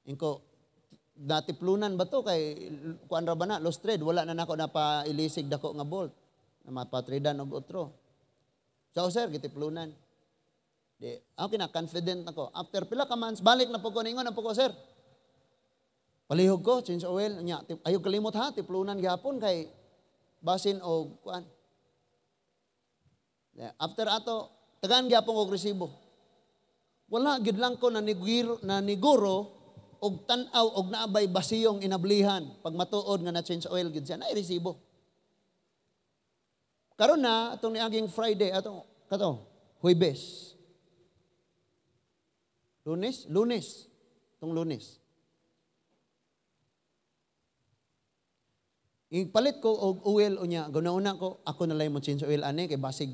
Inko natiplunan ba to kay kuan ra ba na lost thread, wala na nako napailisig dako nga bolt na mapatridan og otro. So sir, gitiplunan. Di, ako confident nako. After pila ka months, balik na po ko ningon na po ko, sir. Palihog ko, change oil, nya, ayaw kalimot ha, tiplunan gihapon kay basin o kuan. After ato, tagaan gihapon og resibo. Wala gid lang ko na niguro og tan-aw og naabay basiyong inablihan pag matuod nga na change oil gid siya na resibo. Karon na atong niaging Friday atong Huwebes. Lunes. Itong Lunes. Ipalit ko og oil unya, guna-una ko, ako na lang mo change oil ani kay basig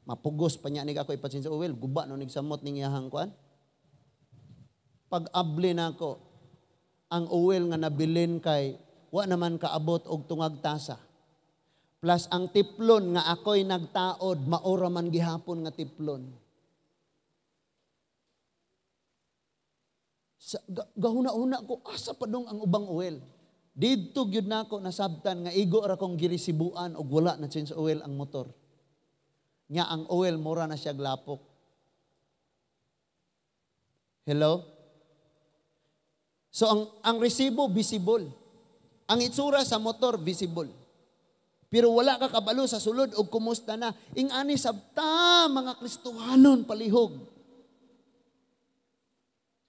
mapugos pa niya nig ako ipa-change oil, guba no nig samot ning iyahang kuan. Pag-abli na ko ang oil nga nabilin kay wa naman kaabot og tungag tasa. Plus ang tiplon nga ako'y nagtaod, maura man gihapon nga tiplon. Gahuna-una ko, asa pa dong ang ubang oil? Didto gyud nako nasabtan nga igo ra kong girisibuan og wala na change oil ang motor. Nya ang oil mura na siya glapok. Hello? So ang resibo visible. Ang itsura sa motor visible. Pero wala ka kabalo sa sulod og kumusta na. Ingani sabta mga Kristohanon palihog.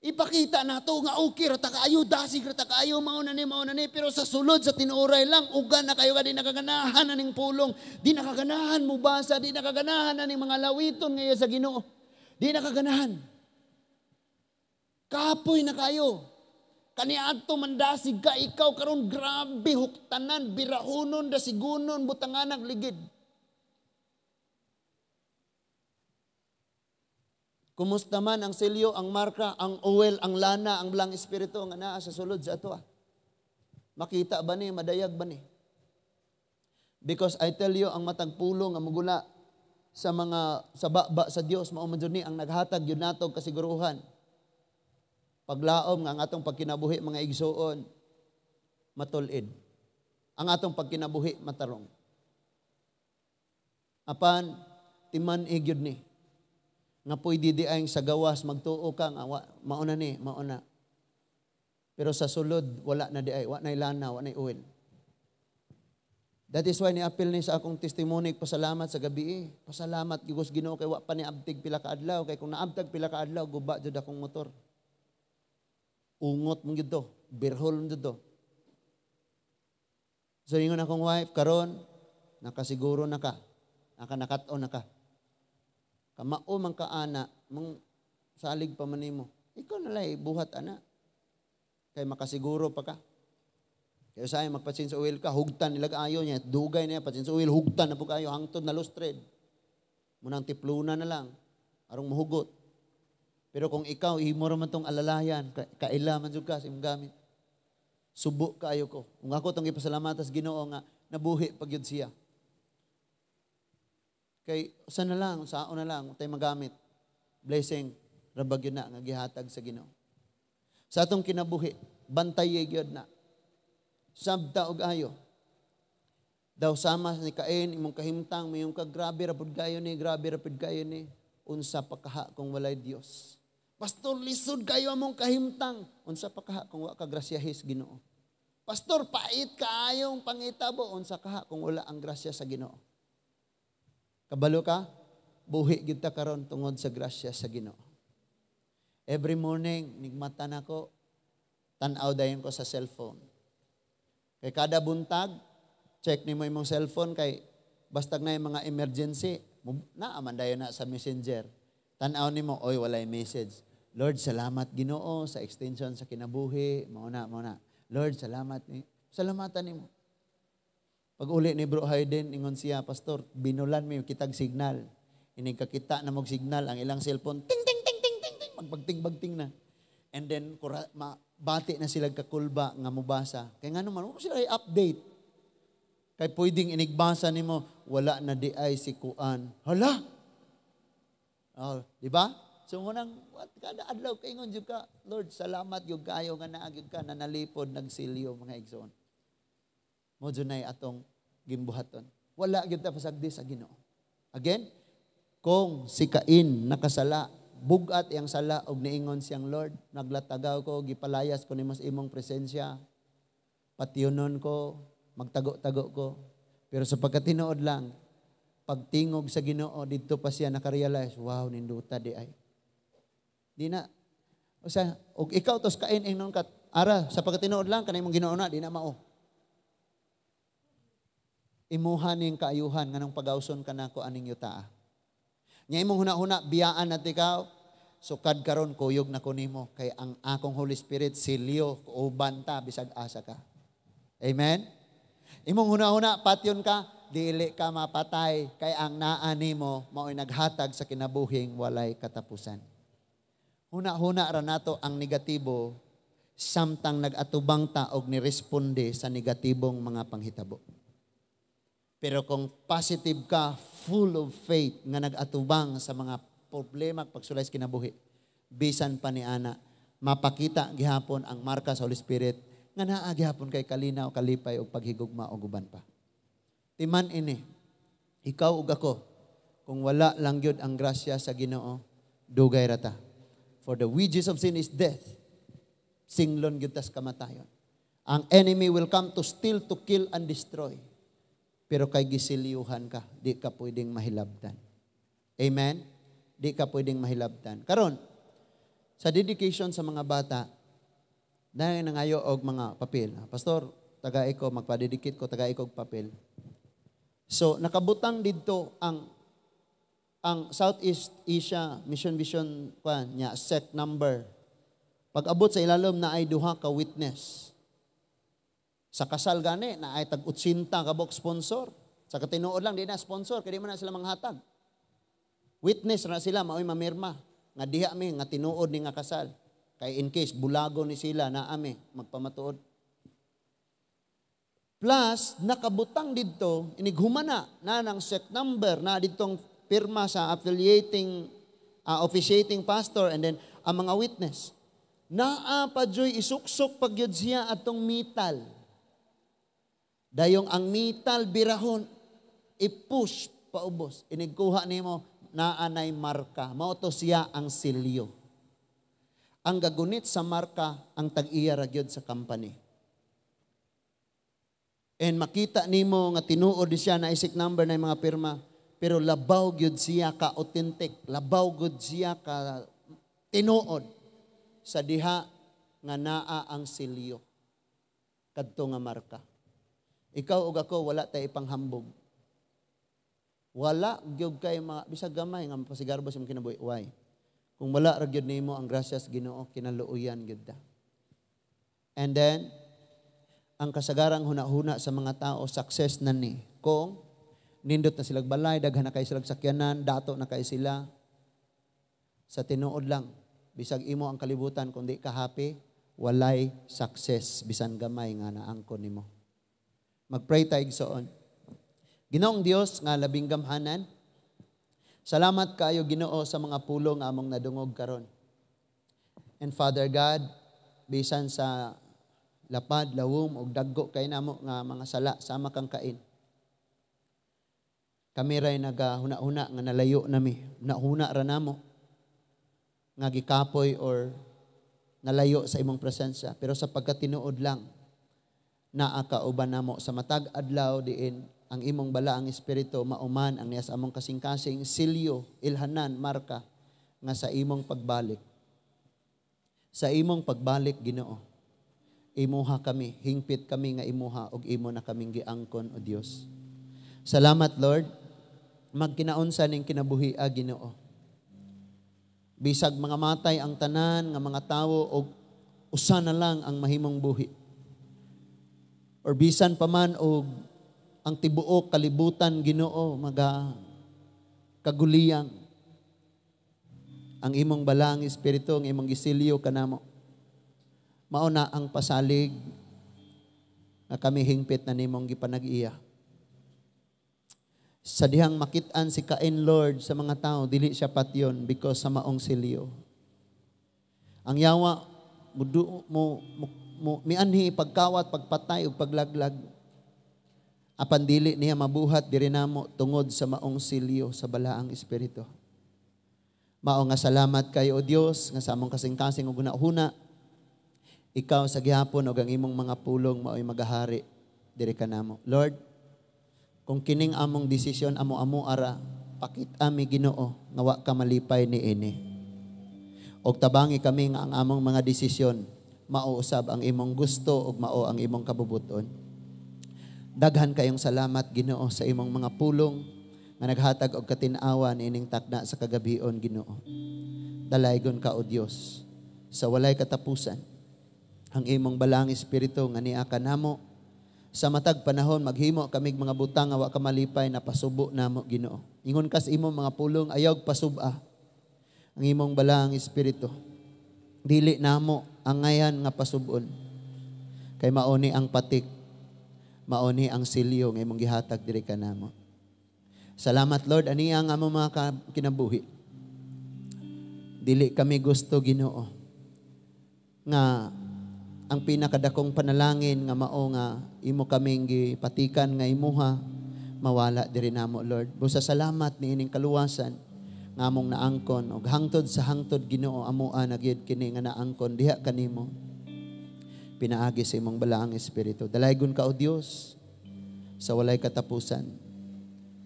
Ipakita na to nga okay rata kaayo, dasig rata kaayo, mao na ni, pero sa sulod sa tinuray lang, ugan na kayo ka, di nakaganahan na ning pulong, di nakaganahan mo basa, di nakaganahan na ning mga lawiton ngayon sa Ginoo, di nakaganahan. Kapoy na kayo, kaniadto mandasig ka, ikaw karon grabe, huktanan, birahunon, dasigunon, butangan ligid. Kumusta man ang selyo, ang marka, ang oil, ang lana, ang blang espiritu nga naa sa sulod sa ato. Makita ba ni, madayag ba ni? Because I tell you, ang matag pulong, ang magula sa mga sababa sa Dios, mao man jud ni ang naghatag yun natog kasiguruhan. Paglaom nga ang atong pagkinabuhi mga igsuon, matulid. Ang atong pagkinabuhi matarong. Apan timan gyud ni nga pwede di ay sa gawas magtuo ka nga mauna ni, mauna. Pero sa sulod wala na di ay, wa nay lana, wa nay oil. That is why ni-appeal ni sa akong testimony, pasalamat sa gabi. Pasalamat gigos Ginoo kay wa pa ni abtig pila ka adlaw, kay kung naabtag pila ka adlaw guba jud akong motor. Ungot mong gito, birhol mong gito. So ingon akong wife, karon nakasiguro na ka, nakanakat-on na ka. Kamao man ka ana, mong salig pa man nimo. Ikaw na lay buhat ana. Kay makasiguro pa ka. Kaya sa magpa-change oil ka, hugtan nilag ayo niya, dugay niya, pa-change oil, hugtan na po kayo, hangtod na lost thread. Munang tiplunan na lang, arong mahugot. Pero kung ikaw, ihimo raman tong alalayan, kailaman jud ka sa imong gamit. Subo kayo ko. Kung ako itong ipasalamatas Ginoo nga, nabuhi pag yun siya. Kay, saan na lang, saon na lang, tayo magamit. Blessing, rabag yun na, nga gihatag sa Ginoo. Sa atong kinabuhi, bantay yun na. Sabta og ayo. Daw sama ni Cain, imong kahimtang, mayong grabe rapod kayo ni, unsa pakaha kung walay Dios. Pastor, lisod kayo among kahimtang, unsa pakaha kung wa ka grasyahis Ginoo. Pastor, pait kaayong pangitabo, unsa kaha kung wala ang grasya sa Ginoo. Kabalo ka, buhi gid ta karon tungod sa grasya sa Ginoo. Every morning, nigmata na ko, tan-aw dayon ko sa cellphone. Kay kada buntag, check nimo imong cellphone kay bastag na yung mga emergency, naaman dayon na sa messenger. Tan-aw nimo, oy walay message. Lord, salamat Ginoo sa extension sa kinabuhi. Mao na. Lord, salamat ni. Salamatan nimo. Pag uli ni Bro Hayden, ingon siya, Pastor, binulan mi kitag signal. Inig kakita na mong signal, ang ilang cellphone, ting, ting, ting, ting, ting, ting, magbagting-bagting na. And then, bati na sila kakulba nga mubasa. Kaya nga naman, huwag sila i-update. Kaya pwedeng inigbasa ni mo, wala na di ay si Kuan. Hala! Oh, di ba? So, munang, kada adlaw, kaingon yung ka, Lord, salamat yung kayo nga naagid ka, na nalipod, nagsilyo, mga igsoon. Mo dyan ay atong gimbuhaton. Wala kita pasagdi sa Ginoo. Again, kung si Cain nakasala, bugat iyang sala og niingon siyang Lord, naglatagaw ko, gipalayas ko ni mas imong presensya, patiunon ko, magtago-tago ko. Pero sa pagkatinuod lang, pagtingog sa Ginoo, dito pa siya nakarealize, wow, ninduta di ay. Di na, o sa, og ikaw tos Cain, ingnon ka, ara, sa pagkatinuod lang, kanay mong Ginoo na, di na mao. Imuhan ning kaayuhan, nganong pagawson ka na ko aning yutaa. Nya imong huna-huna biyaan at ikaw sukad karon kuyog na kunimo kay ang akong Holy Spirit silyo uban ta bisag asa ka. Amen. Imong huna-huna patyon ka dili ka mapatay kay ang naa nimo mao'y naghatag sa kinabuhing walay katapusan. Huna-huna ra nato ang negatibo samtang nagatubang ta og niresponde sa negatibong mga panghitabo. Pero kung positive ka, full of faith, nga nag-atubang sa mga problema pagsulay sa kinabuhi, bisan pa ni ana, mapakita gihapon ang marka sa Holy Spirit, nga naa gihapon kay kalinaw, kalipay, o paghigugma, o guban pa. Timan ini, ikaw ug ako, kung wala lang yun ang grasya sa Ginoo, dugay rata. For the wages of sin is death. Singlon yun tas kamatayon. Ang enemy will come to steal, to kill, and destroy. Pero kay gisiliuhan ka, di ka pwedeng mahilabtan. Amen? Di ka pwedeng mahilabtan. Karon, sa dedication sa mga bata, dahil nangayo og mga papel. Pastor, tagay ko, magpadedicate ko, tagay ko og papel. So, nakabutang dito ang Southeast Asia Mission Vision nya sect number. Pag abot sa ilalom na ay duha ka witness. Sa kasal gani, na ay tag-80 kabok sponsor. Sa katinuod lang, di na sponsor, kaya di man na sila manghatag. Witness na sila, mao'y mamirma. Nga diha mi, nga tinuod ni nga kasal. Kaya in case, bulago ni sila, na ami, magpamatuod. Plus, nakabutang dito, inighumana na ng sect number, na ditong pirma sa officiating pastor, and then, ang mga witness. Naa pa joy isuksok pagyod siya atong metal. Dayong ang metal birahon, i-push paubos. Inigkuha nimo naanay marka. Mao to siya ang silyo. Ang gagunit sa marka, ang tag-iya ra gyud sa company. And makita nimo nga tinuod siya na isik number na mga pirma, pero labaw gyud siya ka authentic, labaw gyud siya ka tinuod sa diha nga naa ang silyo. Kadto nga marka. Ikaw ug ako wala tay ipanghambog. Wala gyud kay mga bisag gamay nga mapasigarbo sa kinabuhi. Why? Kung wala ra gyud nimo ang grasya sa Ginoo, kinaluoyan gyud ta. And then ang kasagarang huna-huna sa mga tao success na ni. Kung nindot na silang balay, daghan na kay silang sakyanan, dato na kay sila. Sa tinuod lang, bisag imo ang kalibutan kung di ka happy, walay success bisan gamay nga naangkon nimo. Mag-pray tayo igsoon. Ginoong Dios nga labing gamhanan, salamat kayo Ginoo sa mga pulong among nadungog karon. And Father God, bisan sa lapad, lawom ug daggo kay namo nga mga sala sama kang Cain. Kami ray nagahuna-huna nga nalayo nami, nahuna ra namo nga gikapoy or nalayo sa imong presensya, pero sa pagkatinuod lang naa kauban namo sa matag adlaw diin ang imong balaang espiritu mauman ang niyas among kasing-kasing silyo ilhanan marka nga sa imong pagbalik. Sa imong pagbalik Ginoo, imuha kami, hingpit kami nga imuha ug imo na kaming giangkon o Dios. Salamat Lord, magkinaunsa ning kinabuhi Ginoo. Bisag mga matay ang tanan nga mga tawo og usa na lang ang mahimong buhi. Or bisan pa man og ang tibuok kalibutan Ginoo kaguliyang ang imong balang espiritu ang imong gisilyo kanamo. Mao na ang pasalig nga kami hingpit na nimong gipanag-iya. Sa dihang makit-an si Cain, Lord, sa mga tao, dili siya patyon because sa maong silyo. Ang yawa, mianhi pagkawat, pagpatay, o paglaglag. Apan dili niya mabuhat, diri namo tungod sa maong silyo, sa balaang espiritu. Mao nga salamat kayo, O Dios, nga sa among kasing-kasing ug hunahuna, ikaw sa gihapon o ang imong mga pulong mao'y magahari diri kanamo. Lord, kung kining among desisyon amo ara, pakit ami Ginoo nga wa ka malipay niini. Og tabangi kami nga ang among mga desisyon mauusab ang imong gusto ug mao ang imong kabubuton. Daghan kayong salamat Ginoo sa imong mga pulong nga naghatag og katin-awa niining takda sa kagabion Ginoo. Dalaygon ka o Dios sa walay katapusan. Ang imong balang espiritu nga niya kanamo sa matag panahon maghimo kamig mga butang nga wa ka malipay na pasubo namo Ginoo. Ingon ka sa imong mga pulong ayaw pasub-a ang imong balang espiritu. Dili namo ang ngayan nga pasubon. Kay mauni ang patik, mauni ang silyo nga imong gihatag diri kanamo. Salamat Lord ani ang among mga kinabuhi. Dili kami gusto Ginoo nga ang pinakadakong panalangin nga mao nga imo kaming gipatikan nga imuha mawala diri namo Lord. Busa salamat niining kaluwasan nga among naangkon og hangtod sa hangtod Ginoo amoa nagyud kini nga naangkon diha kanimo. Pinaagi sa imong balaang espiritu. Dalaygon ka o Dios sa walay katapusan.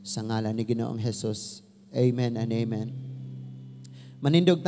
Sa ngalan ni Ginoong Hesus. Amen and amen. Manindog